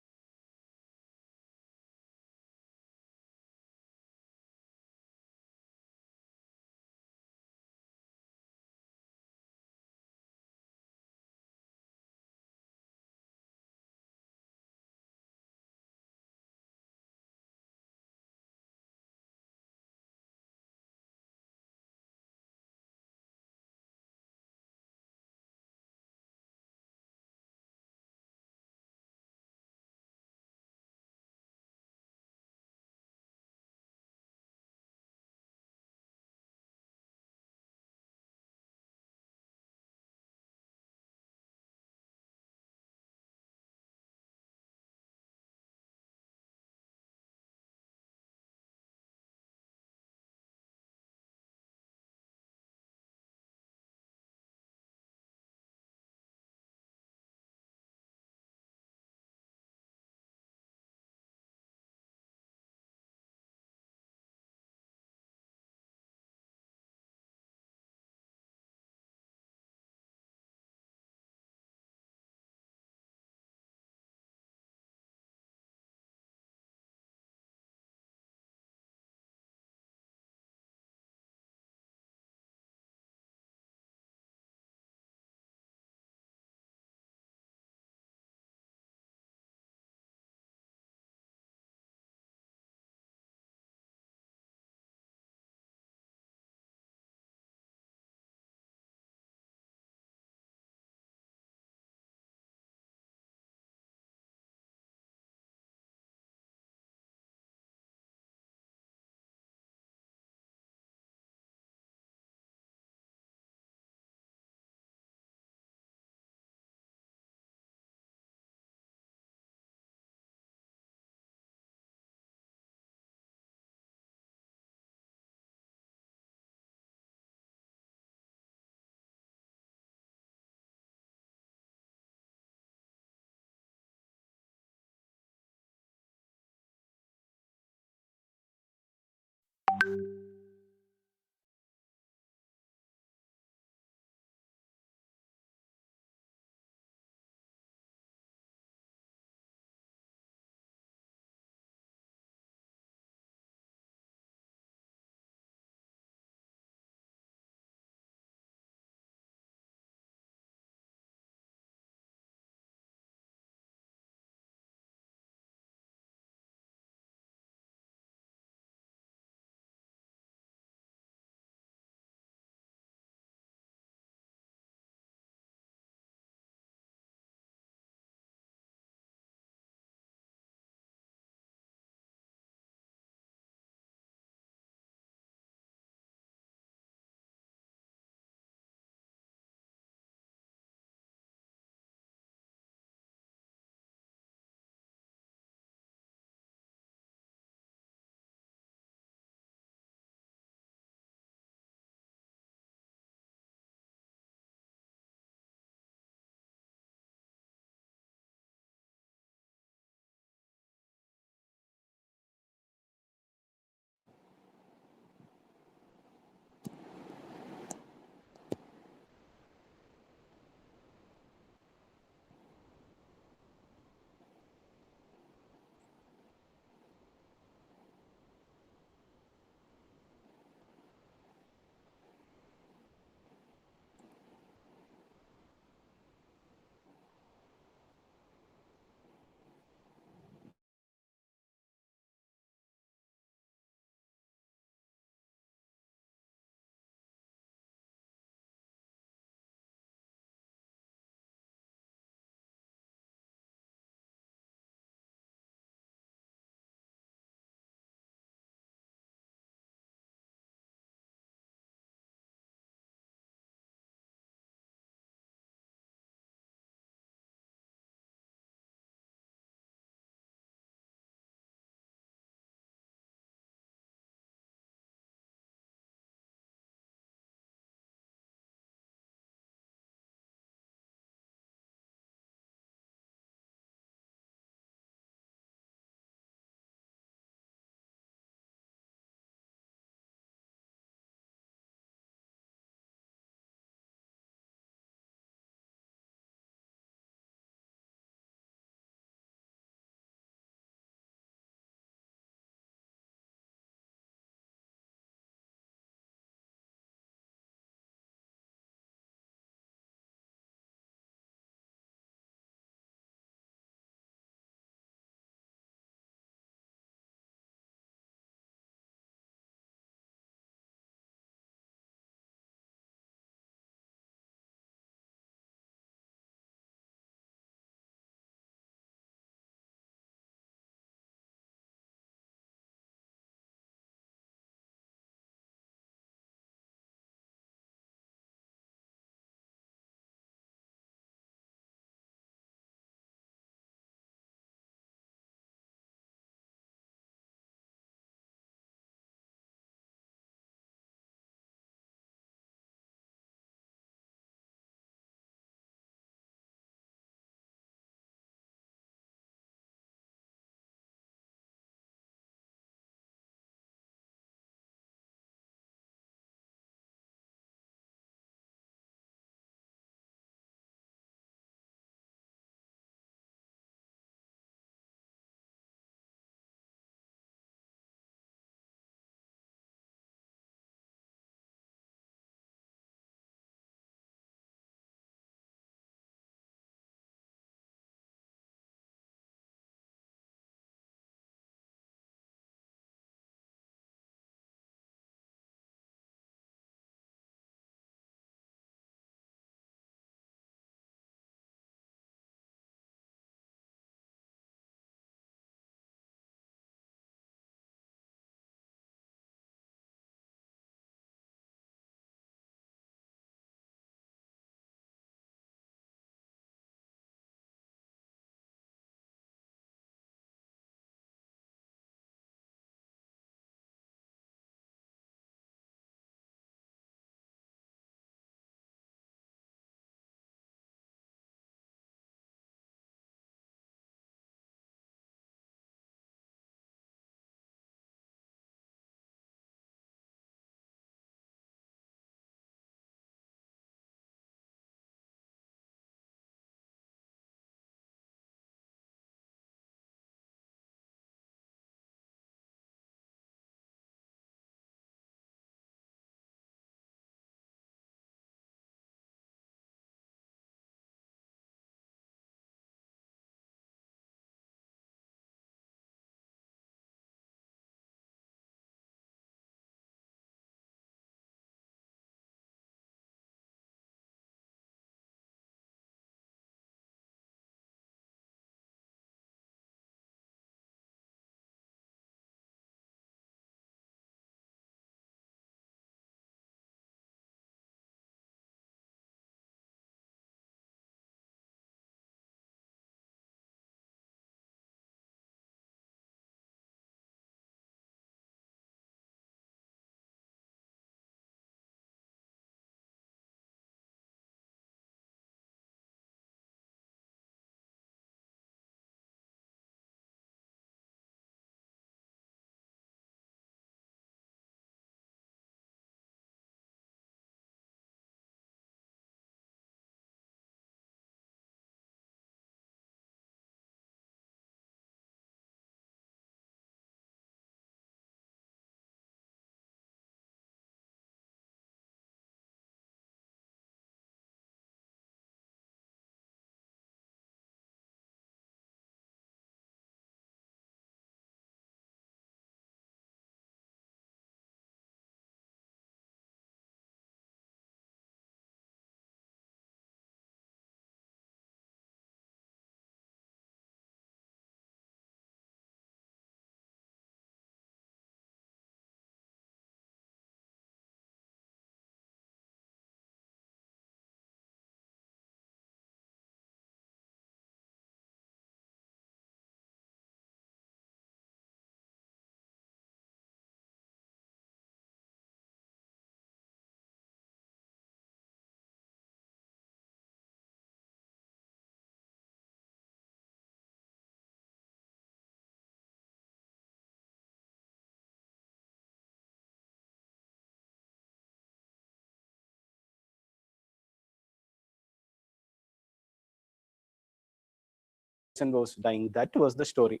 was dying. That was the story.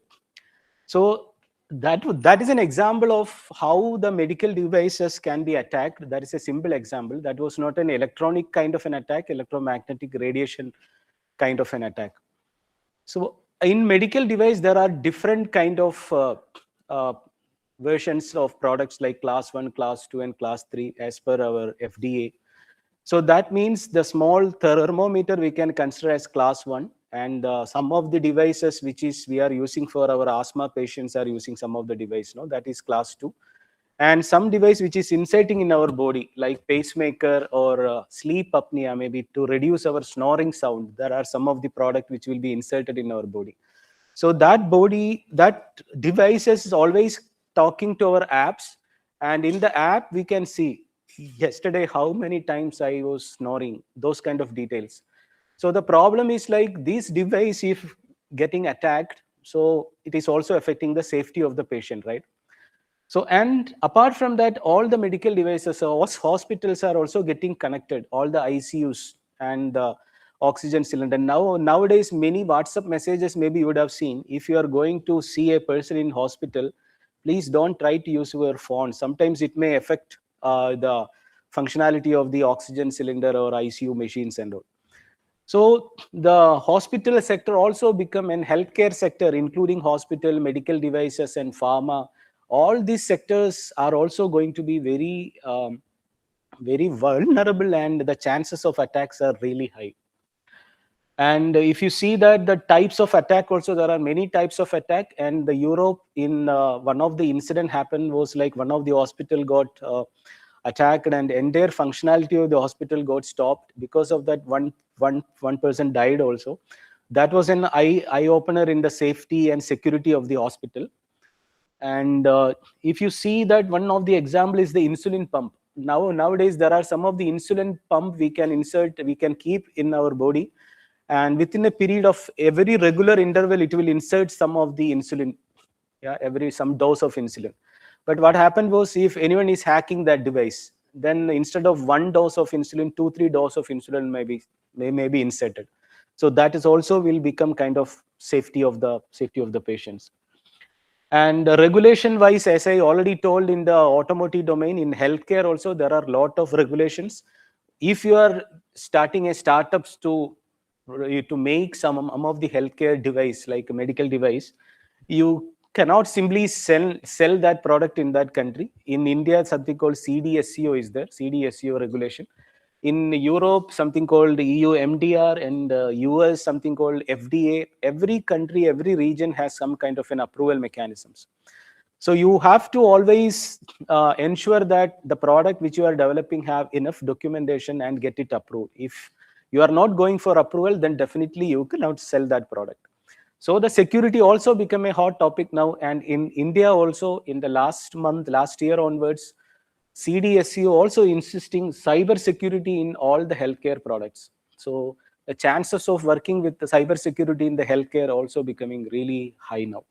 So that is an example of how the medical devices can be attacked. That is a simple example. That was not an electronic kind of an attack, electromagnetic radiation kind of an attack. So in medical device, there are different kind of versions of products like class 1, class 2, and class 3 as per our FDA. So that means the small thermometer we can consider as class 1, and some of the devices which is we are using for our asthma patients are using some of the device, no, that is class 2. And some device which is inserting in our body like pacemaker or sleep apnea, maybe to reduce our snoring sound, there are some of the product which will be inserted in our body. So that devices is always talking to our apps, and in the app we can see yesterday how many times I was snoring, those kind of details. So the problem is like this device, if getting attacked, so it is also affecting the safety of the patient, right? So, and apart from that, all the medical devices, hospitals are also getting connected, all the ICUs and the oxygen cylinder. Nowadays, many WhatsApp messages maybe you would have seen. If you are going to see a person in hospital, please don't try to use your phone. Sometimes it may affect the functionality of the oxygen cylinder or ICU machines and all. So the hospital sector also become an healthcare sector, including hospital, medical devices, and pharma. All these sectors are also going to be very vulnerable, and the chances of attacks are really high. And if you see that the types of attack also, there are many types of attack. And the Europe, in one of the incident happened was like one of the hospital got attacked, and entire functionality of the hospital got stopped because of that. One person died also. That was an eye opener in the safety and security of the hospital. And if you see that, one of the example is the insulin pump. Nowadays there are some of the insulin pump we can keep in our body, and within a period of every regular interval it will insert some of the insulin, some dose of insulin. But what happened was, if anyone is hacking that device, then instead of 1 dose of insulin, 2-3 dose of insulin may be inserted. So that is also will become kind of safety of the patients. And regulation wise, as I already told, in the automotive domain, in healthcare also there are a lot of regulations. If you are starting a startups to make some of the healthcare device, like a medical device, you cannot simply sell that product in that country. In India, something called CDSCO is there, CDSCO regulation. In Europe, something called EU MDR, and US, something called FDA. Every country, every region has some kind of an approval mechanisms. So you have to always ensure that the product which you are developing have enough documentation and get it approved. If you are not going for approval, then definitely you cannot sell that product. So the security also become a hot topic now. And in India also, in the last year onwards, CDSCO also insisting cyber security in all the healthcare products. So the chances of working with the cyber security in the healthcare also becoming really high now.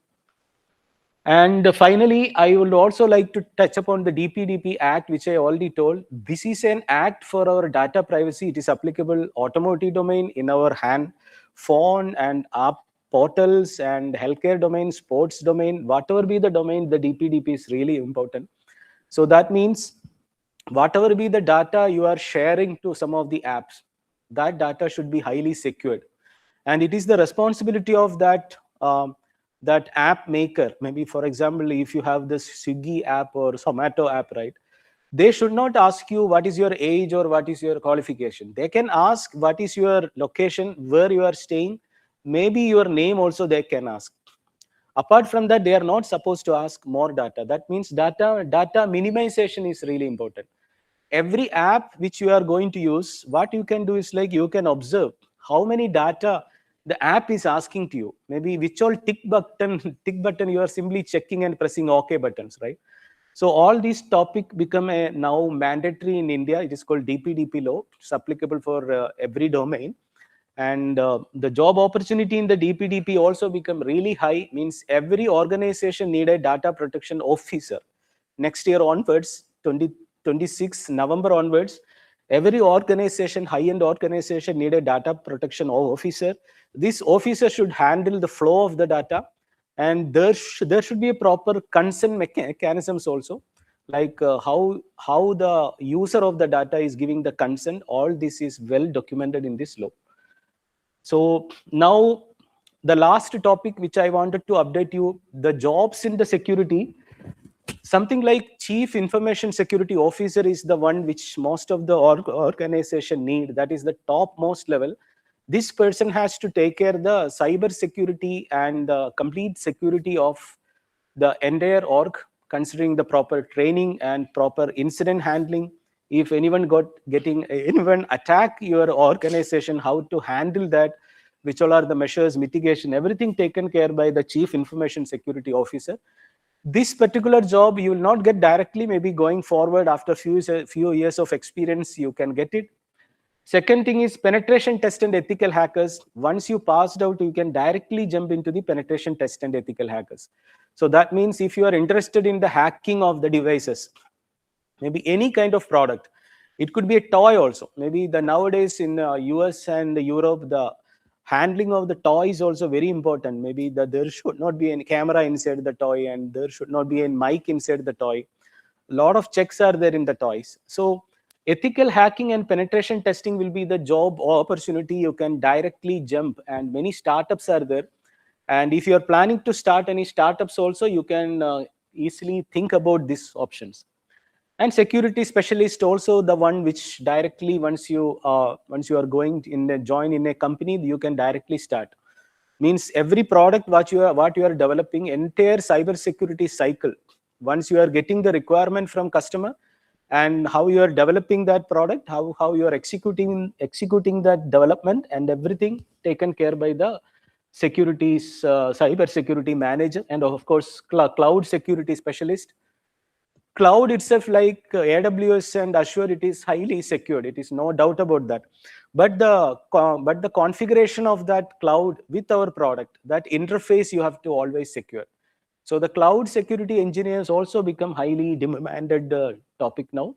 And finally, I would also like to touch upon the DPDP Act, which I already told. This is an act for our data privacy. It is applicable automotive domain, in our hand, phone and app portals, and healthcare domain, sports domain, whatever be the domain, the DPDP is really important. So that means whatever be the data you are sharing to some of the apps, that data should be highly secured. And it is the responsibility of that app maker. Maybe, for example, if you have this Swiggy app or Zomato app, right? They should not ask you what is your age or what is your qualification. They can ask what is your location, where you are staying, maybe your name also they can ask. Apart from that, they are not supposed to ask more data. That means data minimization is really important. Every app which you are going to use, what you can do is like you can observe how many data the app is asking to you. Maybe which all tick button you are simply checking and pressing OK buttons, right? So all these topic become now mandatory in India. It is called DPDP law. It's applicable for every domain. And the job opportunity in the DPDP also become really high. Means every organization need a data protection officer. Next year onwards, 2026 November onwards, every organization, high-end organization, need a data protection officer. This officer should handle the flow of the data, and there should be a proper consent mechanisms also, like how the user of the data is giving the consent. All this is well documented in this law. So now the last topic which I wanted to update you, the jobs in the security. Something like chief information security officer is the one which most of the organization need. That is the topmost level. This person has to take care of the cyber security and the complete security of the entire org, considering the proper training and proper incident handling. If anyone anyone attack your organization, how to handle that, which all are the measures, mitigation, everything taken care by the chief information security officer. This particular job you will not get directly, maybe going forward after few years of experience you can get it. Second thing is penetration test and ethical hackers. Once you passed out, you can directly jump into the penetration test and ethical hackers. So that means if you are interested in the hacking of the devices, maybe any kind of product, it could be a toy also. Maybe the nowadays in US and Europe, the handling of the toy is also very important. Maybe there should not be any camera inside the toy, and there should not be a mic inside the toy. A lot of checks are there in the toys. So ethical hacking and penetration testing will be the job opportunity you can directly jump, and many startups are there. And if you are planning to start any startups also, you can easily think about these options. And security specialist also the one which directly once you are going in join in a company, you can directly start. Means every product what you are developing, entire cyber security cycle, once you are getting the requirement from customer, and how you are developing that product, how you are executing that development, and everything taken care by the securities cyber security manager, and of course cloud security specialist. Cloud itself, like AWS and Azure, it is highly secured. It is no doubt about that. But the configuration of that cloud with our product, that interface you have to always secure. So the cloud security engineers also become highly demanded topic now.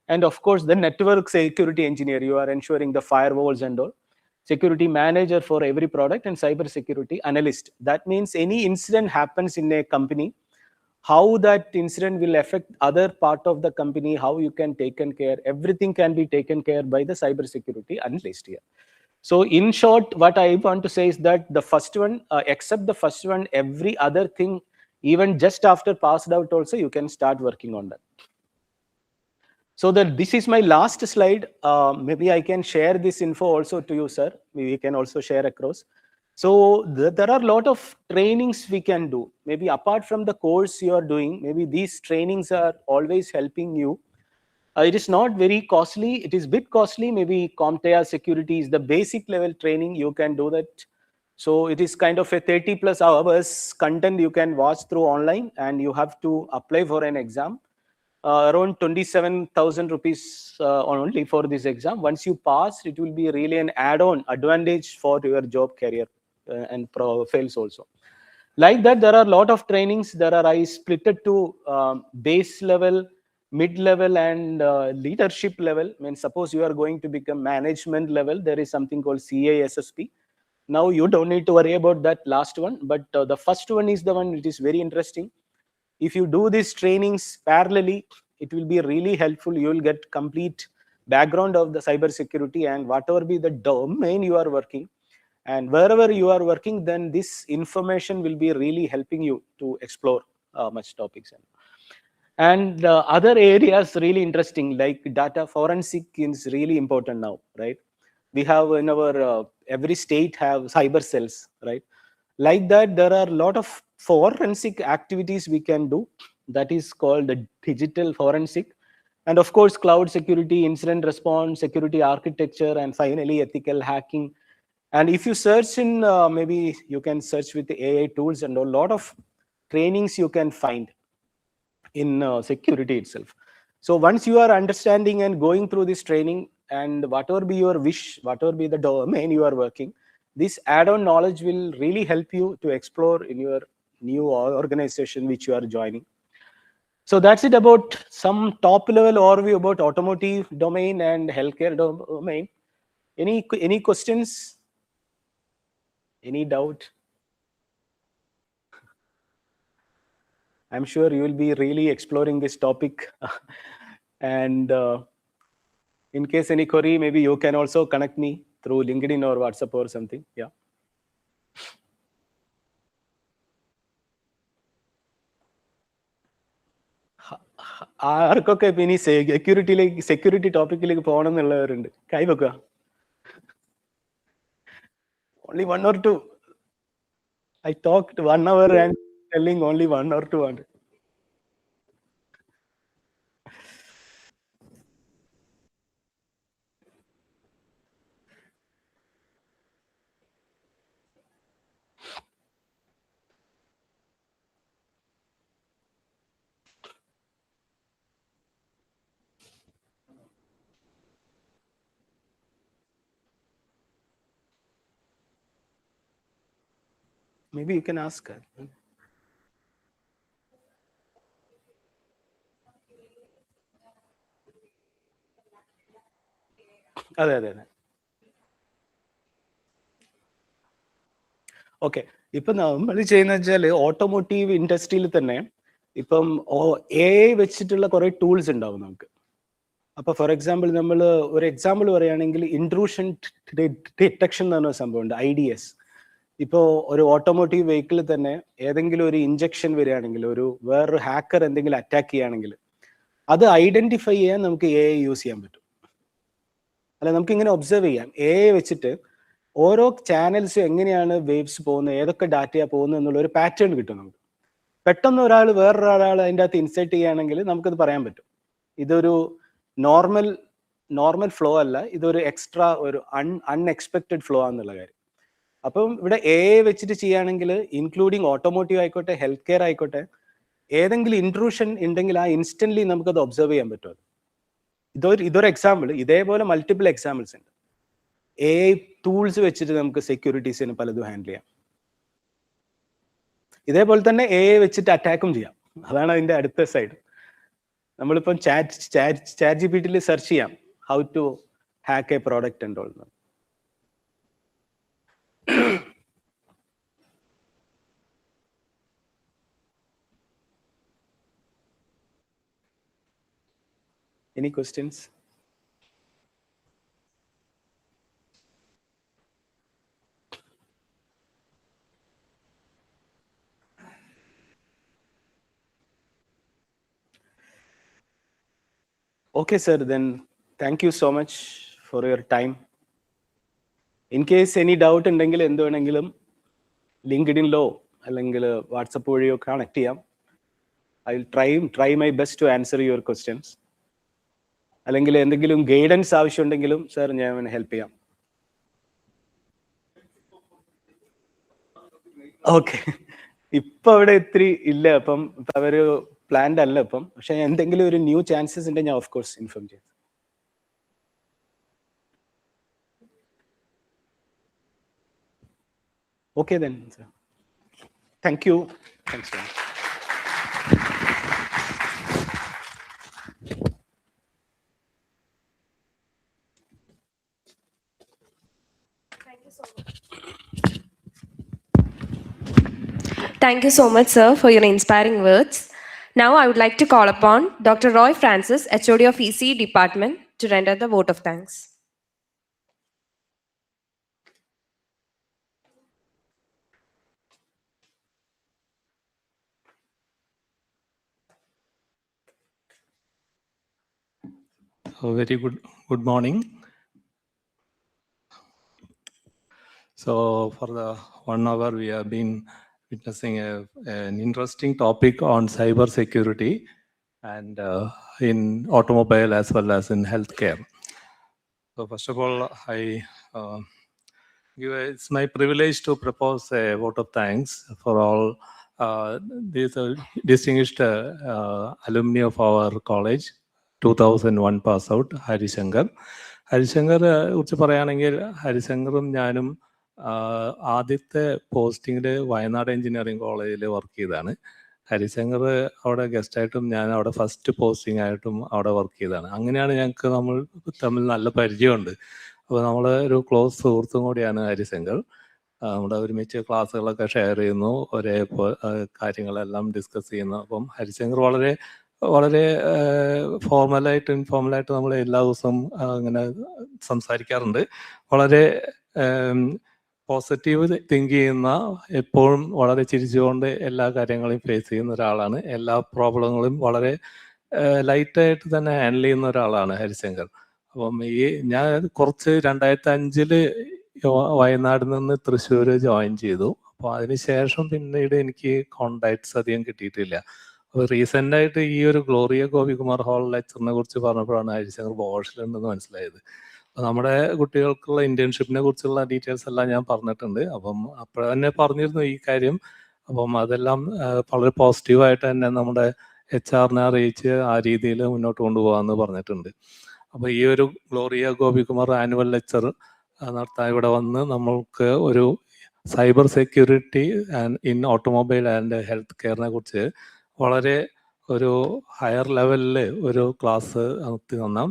And of course, the network security engineer, you are ensuring the firewalls and all. Security manager for every product, and cyber security analyst. That means any incident happens in a company, how that incident will affect other part of the company, how you can take care, everything can be taken care by the cyber security analyst here. So in short, what I want to say is that the first one, except the first one, every other thing, even just after passed out also, you can start working on that. So this is my last slide. Maybe I can share this info also to you, sir. We can also share across. So there are a lot of trainings we can do. Maybe apart from the course you are doing, maybe these trainings are always helping you. It is not very costly. It is a bit costly. Maybe CompTIA security is the basic level training. You can do that. So it is kind of a 30+ hours content you can watch through online, and you have to apply for an exam. Around 27,000 rupees only for this exam. Once you pass, it will be really an add-on advantage for your job career and profiles also. Like that, there are a lot of trainings. I split it to base level, mid-level, and leadership level. I mean, suppose you are going to become management level, there is something called CASSP. Now you don't need to worry about that last one, but the first one is the one which is very interesting. If you do these trainings parallelly, it will be really helpful. You will get complete background of the cyber security, and whatever be the domain you are working, and wherever you are working, then this information will be really helping you to explore much topics. And other areas really interesting, like data forensic is really important now, right? We have in our every state have cyber cells, right? Like that, there are a lot of forensic activities we can do. That is called the digital forensic. And of course, cloud security, incident response, security architecture, and finally ethical hacking. And if you search in, maybe you can search with the AI tools, and a lot of trainings you can find in security itself. So once you are understanding and going through this training, and whatever be your wish, whatever be the domain you are working, this add-on knowledge will really help you to explore in your new organization which you are joining. So that's it about some top level overview about automotive domain and healthcare domain. Any questions? Any doubt? I'm sure you will be really exploring this topic. And in case any query, maybe you can also connect me through LinkedIn or WhatsApp or something. Yeah. ആർക്കൊക്കെ ഇപ്പൊ ഇനി security ടോപ്പിക്കിലേക്ക് പോകണം എന്നുള്ളവരുണ്ട്? കൈവെക്കുക. Only 1 or 2. I talked 1 hour and telling only 1 or 2. Maybe you can ask her. അതെ. Okay, ഇപ്പൊ നമ്മൾ ചെയ്യുന്ന വെച്ചാൽ automotive ഇൻഡസ്ട്രിയിൽ തന്നെ ഇപ്പം AI വെച്ചിട്ടുള്ള കുറെ ടൂൾസ് ഉണ്ടാവും നമുക്ക്. അപ്പൊ ഫോർ എക്സാമ്പിൾ നമ്മൾ ഒരു എക്സാമ്പിൾ പറയുകയാണെങ്കിൽ ഇൻട്രൂഷൻ ഡിറ്റക്ഷൻ എന്ന് പറഞ്ഞ സംഭവമുണ്ട്, IDS. ഇപ്പോൾ ഒരു ഓട്ടോമോട്ടീവ് വെഹിക്കിളിൽ തന്നെ ഏതെങ്കിലും ഒരു ഇഞ്ചക്ഷൻ വരികയാണെങ്കിൽ, വേറൊരു ഹാക്കർ എന്തെങ്കിലും അറ്റാക്ക് ചെയ്യുകയാണെങ്കിൽ അത് ഐഡന്റിഫൈ ചെയ്യാൻ നമുക്ക് AI യൂസ് ചെയ്യാൻ പറ്റും. അല്ല, നമുക്ക് ഇങ്ങനെ ഒബ്സർവ് ചെയ്യാം. AI വെച്ചിട്ട് ഓരോ ചാനൽസും എങ്ങനെയാണ് വേവ്സ് പോകുന്നത്, ഏതൊക്കെ ഡാറ്റയാണ് പോകുന്നത് എന്നുള്ള ഒരു പാറ്റേൺ കിട്ടും നമുക്ക്. പെട്ടെന്ന് വേറൊരാൾ അതിൻ്റെ അകത്ത് ഇൻസൈറ്റ് ചെയ്യുകയാണെങ്കിൽ നമുക്കത് പറയാൻ പറ്റും. ഇതൊരു നോർമൽ ഫ്ലോ അല്ല, ഇതൊരു എക്സ്ട്രാ ഒരു അൺഎക്സ്പെക്റ്റഡ് ഫ്ലോ ആണെന്നുള്ള കാര്യം. അപ്പം ഇവിടെ AI വെച്ചിട്ട് ചെയ്യുകയാണെങ്കിൽ ഇൻക്ലൂഡിങ് ഓട്ടോമോട്ടീവ് ആയിക്കോട്ടെ, ഹെൽത്ത് കെയർ ആയിക്കോട്ടെ, ഏതെങ്കിലും ഇൻട്രൂഷൻ ഉണ്ടെങ്കിൽ ആ ഇൻസ്റ്റന്റ്ലി നമുക്കത് ഒബ്സർവ് ചെയ്യാൻ പറ്റും. ഇതൊരു എക്സാമ്പിൾ. ഇതേപോലെ മൾട്ടിപ്പിൾ എക്സാമ്പിൾസ് ഉണ്ട്. AI ടൂൾസ് വെച്ചിട്ട് നമുക്ക് സെക്യൂരിറ്റീസിന് പലതും ഹാൻഡിൽ ചെയ്യാം. ഇതേപോലെ തന്നെ AI വെച്ചിട്ട് അറ്റാക്കും ചെയ്യാം. അതാണ് അതിന്റെ അടുത്ത സൈഡ്. നമ്മളിപ്പം ചാറ്റ് GPT സെർച്ച് ചെയ്യാം how to hack a product and all. Any questions? Okay, sir, then thank you so much for your time. In case any doubt ഉണ്ടെങ്കിൽ എന്ത് വേണമെങ്കിലും ലിങ്ക്ഡിനിലോ അല്ലെങ്കിൽ വാട്സപ്പ് വഴിയോ കണക്ട് ചെയ്യാം. I will try my best to answer your questions. അല്ലെങ്കിൽ എന്തെങ്കിലും guidance ആവശ്യമുണ്ടെങ്കിലും sir ഞാൻ help ചെയ്യാം. ഓക്കെ, ഇപ്പൊ അവിടെ ഇത്തിരി ഇല്ല, അപ്പം അവര് പ്ലാൻഡ് അല്ല ഇപ്പം. പക്ഷെ എന്തെങ്കിലും ഒരു ന്യൂ ചാൻസസ് ഉണ്ടെങ്കിൽ ഞാൻ ഓഫ് കോഴ്സ് ഇൻഫോം ചെയ്യാം. Okay then, sir. Thank you. Thanks, sir. Thank you so much, sir, for your inspiring words. Now, I would like to call upon Dr. Roy Francis, HOD of EC Department, to render the vote of thanks. Very good morning. So for the 1 hour, we have been witnessing an interesting topic on cyber security and in automobile as well as in healthcare. So first of all, it's my privilege to propose a vote of thanks for all these distinguished alumni of our college, 2001 pass out, Harisankar. കുറിച്ച് പറയുകയാണെങ്കിൽ ഹരിശങ്കറും ഞാനും ആദ്യത്തെ പോസ്റ്റിങ്ങിൽ Wayanad engineering കോളേജിൽ work ചെയ്തതാണ്. ഹരിശങ്കർ അവിടെ ഗസ്റ്റായിട്ടും ഞാൻ അവിടെ first posting ആയിട്ടും അവിടെ വർക്ക് ചെയ്തതാണ്. അങ്ങനെയാണ് ഞങ്ങൾക്ക് നമ്മൾ തമ്മിൽ നല്ല പരിചയമുണ്ട്. അപ്പോൾ നമ്മൾ ഒരു ക്ലോസ് സുഹൃത്തും കൂടിയാണ് ഹരിശങ്കർ. നമ്മുടെ ഒരുമിച്ച് ക്ലാസ്സുകളൊക്കെ ഷെയർ ചെയ്യുന്നു, ഒരേ കാര്യങ്ങളെല്ലാം ഡിസ്കസ് ചെയ്യുന്നു. അപ്പം ഹരിശങ്കർ വളരെ വളരെ ഫോർമലായിട്ട് ഇൻഫോർമലായിട്ട് നമ്മൾ എല്ലാ ദിവസവും ഇങ്ങനെ സംസാരിക്കാറുണ്ട്. വളരെ പോസിറ്റീവ് തിങ്ക് ചെയ്യുന്ന, എപ്പോഴും വളരെ ചിരിച്ചുകൊണ്ട് എല്ലാ കാര്യങ്ങളെയും ഫേസ് ചെയ്യുന്ന ഒരാളാണ്. എല്ലാ പ്രോബ്ലങ്ങളും വളരെ ലൈറ്റായിട്ട് തന്നെ ഹാൻഡിൽ ചെയ്യുന്ന ഒരാളാണ് ഹരിശങ്കർ. അപ്പം ഞാൻ കുറച്ച് 2005 വയനാട് നിന്ന് തൃശ്ശൂർ ജോയിൻ ചെയ്തു. അപ്പോൾ അതിനുശേഷം പിന്നീട് എനിക്ക് കോണ്ടാക്ട്സ് അധികം കിട്ടിയിട്ടില്ല. അപ്പോൾ റീസെൻ്റ് ആയിട്ട് ഈ ഒരു ഗ്ലോറിയ ഗോപികുമാർ ഹാൾ ലെക്ചറിനെ കുറിച്ച് പറഞ്ഞപ്പോഴാണ് ഹരിശങ്കർ ബോഷിലുണ്ടെന്ന് മനസ്സിലായത്. അപ്പോൾ നമ്മുടെ കുട്ടികൾക്കുള്ള ഇന്റേൺഷിപ്പിനെ കുറിച്ചുള്ള ഡീറ്റെയിൽസ് എല്ലാം ഞാൻ പറഞ്ഞിട്ടുണ്ട്. അപ്പം അപ്പോൾ തന്നെ പറഞ്ഞിരുന്നു ഈ കാര്യം. അപ്പം അതെല്ലാം വളരെ പോസിറ്റീവായിട്ട് തന്നെ നമ്മുടെ HR അറിയിച്ച് ആ രീതിയിൽ മുന്നോട്ട് കൊണ്ടുപോകാമെന്ന് പറഞ്ഞിട്ടുണ്ട്. അപ്പോൾ ഈ ഒരു ഗ്ലോറിയ ഗോപികുമാർ ആനുവൽ ലെക്ചർ നടത്താൻ ഇവിടെ വന്ന് നമ്മൾക്ക് ഒരു cyber security in automobile and health കെയറിനെ കുറിച്ച് വളരെ ഒരു ഹയർ ലെവലിൽ ഒരു ക്ലാസ് നടത്തി തന്ന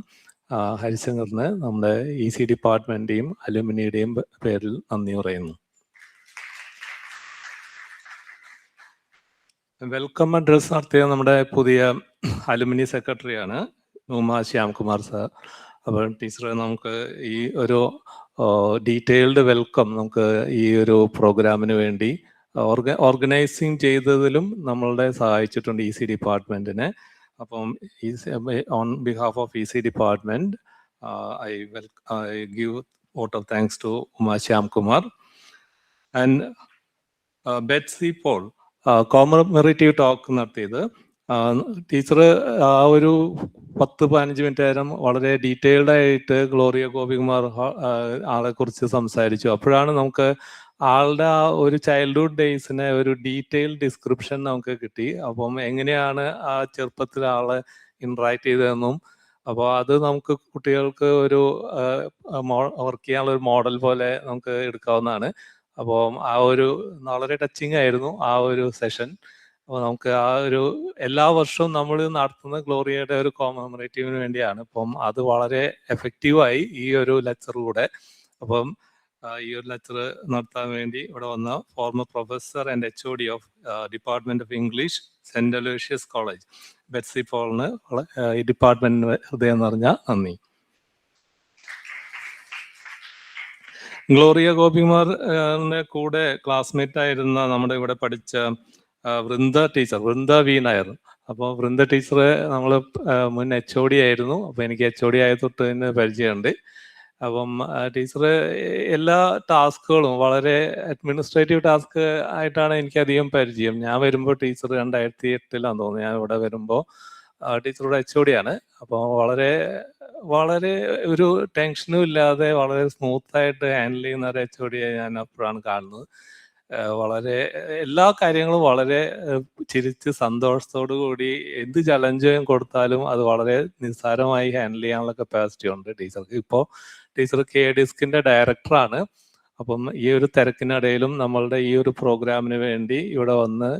ഹരിശങ്കറിന് നമ്മുടെ EC ഡിപ്പാർട്ട്മെൻറ്റെയും അലുമിനിയുടെയും പേരിൽ നന്ദി പറയുന്നു. വെൽക്കം അഡ്രസ് നടത്തിയ നമ്മുടെ പുതിയ അലുമിനി സെക്രട്ടറിയാണ് ഉമാ ശ്യാംകുമാർ സാർ. അപ്പോൾ ടീച്ചർ നമുക്ക് ഈ ഒരു ഡീറ്റെയിൽഡ് വെൽക്കം നമുക്ക് ഈ ഒരു പ്രോഗ്രാമിന് വേണ്ടി ഓർഗനൈസിങ് ചെയ്തതിലും നമ്മളുടെ സഹായിച്ചിട്ടുണ്ട് EC ഡിപ്പാർട്ട്മെൻറ്റിനെ. അപ്പം on behalf of EC department I give vote of thanks to Uma Shyamkumar and Betsy Paul comparative talk നടത്തിയത്. ടീച്ചർ ആ ഒരു 10-15 മിനിറ്റ് നേരം വളരെ ഡീറ്റെയിൽഡ് ആയിട്ട് ഗ്ലോറിയ ഗോപികുമാർ ആളെക്കുറിച്ച് സംസാരിച്ചു. അപ്പോഴാണ് നമുക്ക് ആളുടെ ആ ഒരു ചൈൽഡ്ഹുഡ് ഡേയ്സിനെ ഒരു ഡീറ്റെയിൽഡ് ഡിസ്ക്രിപ്ഷൻ നമുക്ക് കിട്ടി. അപ്പം എങ്ങനെയാണ് ആ ചെറുപ്പത്തിൽ ആളെ ഇൻട്രാക്ട് ചെയ്തതെന്നും, അപ്പോൾ അത് നമുക്ക് കുട്ടികൾക്ക് ഒരു വർക്ക് ചെയ്യാനുള്ള ഒരു മോഡൽ പോലെ നമുക്ക് എടുക്കാവുന്നതാണ്. അപ്പോൾ ആ ഒരു വളരെ ടച്ചിങ് ആയിരുന്നു ആ ഒരു സെഷൻ. അപ്പോൾ നമുക്ക് ആ ഒരു എല്ലാ വർഷവും നമ്മൾ നടത്തുന്ന ഗ്ലോറിയയുടെ ഒരു കോമമറേറ്റീവിന് വേണ്ടിയാണ്. അപ്പം അത് വളരെ എഫക്റ്റീവായി ഈ ഒരു ലെക്ചറിലൂടെ. അപ്പം ഈ ഒരു ലെക്ചർ നടത്താൻ വേണ്ടി ഇവിടെ വന്ന former professor and HOD of department of English Saint Aloysius College Betsy പോളിന് ഈ ഡിപ്പാർട്ട്മെന്റിന് ഹൃദയം നിറഞ്ഞ നന്ദി. ഗ്ലോറിയ ഗോപികുമാറിന്റെ കൂടെ ക്ലാസ്മേറ്റ് ആയിരുന്ന നമ്മുടെ ഇവിടെ പഠിച്ച വൃന്ദ വി നായർ. അപ്പോൾ വൃന്ദ ടീച്ചർ നമ്മൾ മുൻ HOD ആയിരുന്നു. അപ്പോൾ എനിക്ക് HOD ആയ തൊട്ട് തന്നെ പരിചയമുണ്ട്. അപ്പം ടീച്ചർ എല്ലാ ടാസ്കുകളും വളരെ അഡ്മിനിസ്ട്രേറ്റീവ് ടാസ്ക് ആയിട്ടാണ് എനിക്കധികം പരിചയം. ഞാൻ വരുമ്പോൾ ടീച്ചർ 2008 തോന്നുന്നു ഞാൻ ഇവിടെ വരുമ്പോൾ ടീച്ചറുടെ HOD ആണ്. അപ്പോൾ വളരെ വളരെ ഒരു ടെൻഷനും ഇല്ലാതെ വളരെ സ്മൂത്തായിട്ട് ഹാൻഡിൽ ചെയ്യുന്ന ഒരു HOD ഞാൻ അപ്പോഴാണ് കാണുന്നത്. വളരെ എല്ലാ കാര്യങ്ങളും വളരെ ചിരിച്ച് സന്തോഷത്തോടു കൂടി എന്ത് ചലഞ്ചും കൊടുത്താലും അത് വളരെ നിസ്സാരമായി ഹാൻഡിൽ ചെയ്യാനുള്ള കപ്പാസിറ്റി ഉണ്ട് ടീച്ചർക്ക്. ഇപ്പോൾ ടീച്ചർ KDISCന്റെ ഡയറക്ടറാണ്. അപ്പം ഈ ഒരു തിരക്കിനിടയിലും നമ്മളുടെ ഈ ഒരു പ്രോഗ്രാമിന് വേണ്ടി ഇവിടെ വന്ന്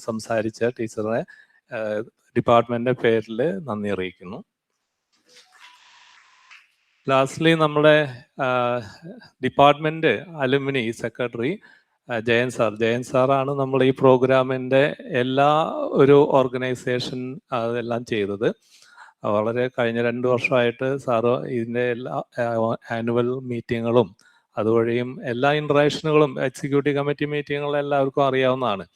സംസാരിച്ച ടീച്ചറെ ഡിപ്പാർട്ട്മെന്റിന്റെ പേരിൽ നന്ദി അറിയിക്കുന്നു. ലാസ്റ്റ്ലി നമ്മുടെ ഡിപ്പാർട്ട്മെന്റ് അലുമിനി സെക്രട്ടറി ജയൻ സാറാണ് നമ്മൾ ഈ പ്രോഗ്രാമിന്റെ എല്ലാ ഒരു ഓർഗനൈസേഷൻ അതെല്ലാം ചെയ്തത്. വളരെ കഴിഞ്ഞ 2 വർഷമായിട്ട് സാറ് ഇതിന്റെ എല്ലാ ആനുവൽ മീറ്റിങ്ങുകളും അതുവഴിയും എല്ലാ ഇന്ററാക്ഷനുകളും എക്സിക്യൂട്ടീവ് കമ്മിറ്റി മീറ്റിങ്ങുകളും എല്ലാവർക്കും അറിയാവുന്നതാണ്.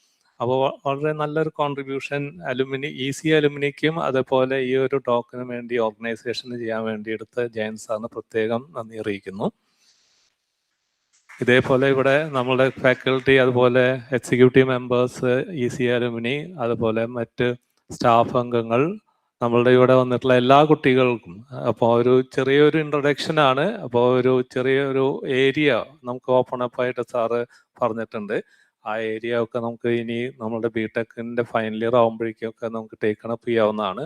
അപ്പോൾ വളരെ നല്ലൊരു കോൺട്രിബ്യൂഷൻ അലുമിനി EC അലുമിനിക്കും അതേപോലെ ഈ ഒരു ടോക്കിന് വേണ്ടി ഓർഗനൈസേഷന് ചെയ്യാൻ വേണ്ടി എടുത്ത് ജയൻ സാറിന് പ്രത്യേകം നന്ദി അറിയിക്കുന്നു. ഇതേപോലെ ഇവിടെ നമ്മളുടെ ഫാക്കൽറ്റി അതുപോലെ എക്സിക്യൂട്ടീവ് മെമ്പേഴ്സ് EC അലുമിനി അതുപോലെ മറ്റ് സ്റ്റാഫ് അംഗങ്ങൾ നമ്മളുടെ ഇവിടെ വന്നിട്ടുള്ള എല്ലാ കുട്ടികൾക്കും അപ്പോൾ ഒരു ചെറിയൊരു ഇൻട്രൊഡക്ഷൻ ആണ്. അപ്പോൾ ഒരു ചെറിയൊരു ഏരിയ നമുക്ക് ഓപ്പൺ അപ്പ് ആയിട്ട് സാറ് പറഞ്ഞിട്ടുണ്ട്. ആ ഏരിയ ഒക്കെ നമുക്ക് ഇനി നമ്മളുടെ BTechന്റെ ഫൈനൽ ഇയർ ആകുമ്പോഴേക്കൊക്കെ നമുക്ക് ടേക്കൺ അപ്പ് ചെയ്യാവുന്നതാണ്.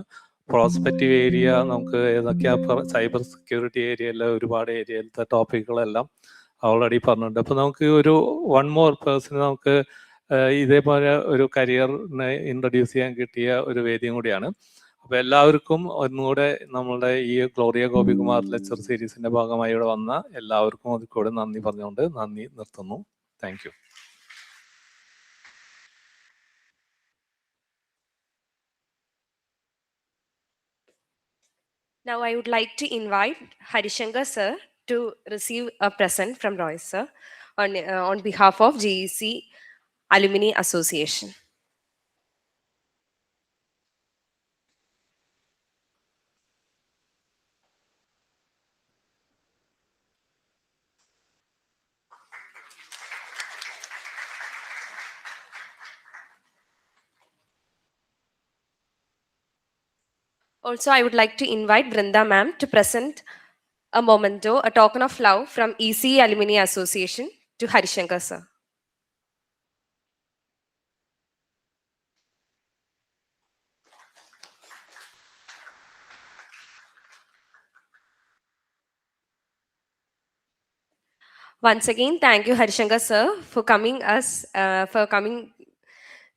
പ്രോസ്പെക്റ്റീവ് ഏരിയ നമുക്ക് ഏതൊക്കെയാ സൈബർ സെക്യൂരിറ്റി ഏരിയയിലെ ഒരുപാട് ഏരിയയിലത്തെ ടോപ്പിക്കുകളെല്ലാം ഓൾറെഡി പറഞ്ഞിട്ടുണ്ട്. അപ്പോൾ നമുക്ക് ഒരു 1 more പേഴ്സൺ നമുക്ക് ഇതേപോലെ ഒരു കരിയറിനെ ഇൻട്രൊഡ്യൂസ് ചെയ്യാൻ കിട്ടിയ ഒരു വേദിയും കൂടിയാണ്. അപ്പോൾ എല്ലാവർക്കും ഒന്നുകൂടെ നമ്മളുടെ ഈ ഗ്ലോറിയ ഗോപികുമാർ ലെക്ചർ സീരീസിന്റെ ഭാഗമായി ഇവിടെ വന്ന എല്ലാവർക്കും അതിൽ കൂടെ നന്ദി പറഞ്ഞുകൊണ്ട് നന്ദി നിർത്തുന്നു. Thank you. Now I would like to invite Harisankar sir to receive a present from Roy sir on behalf of GEC Alumni Association. Also, I would like to invite Brinda ma'am to present a memento, a token of love from EC Alumni Association to Harisankar sir. Once again, thank you Harisankar sir for coming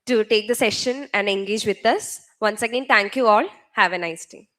to take the session and engage with us. Once again, thank you all. Have a nice day.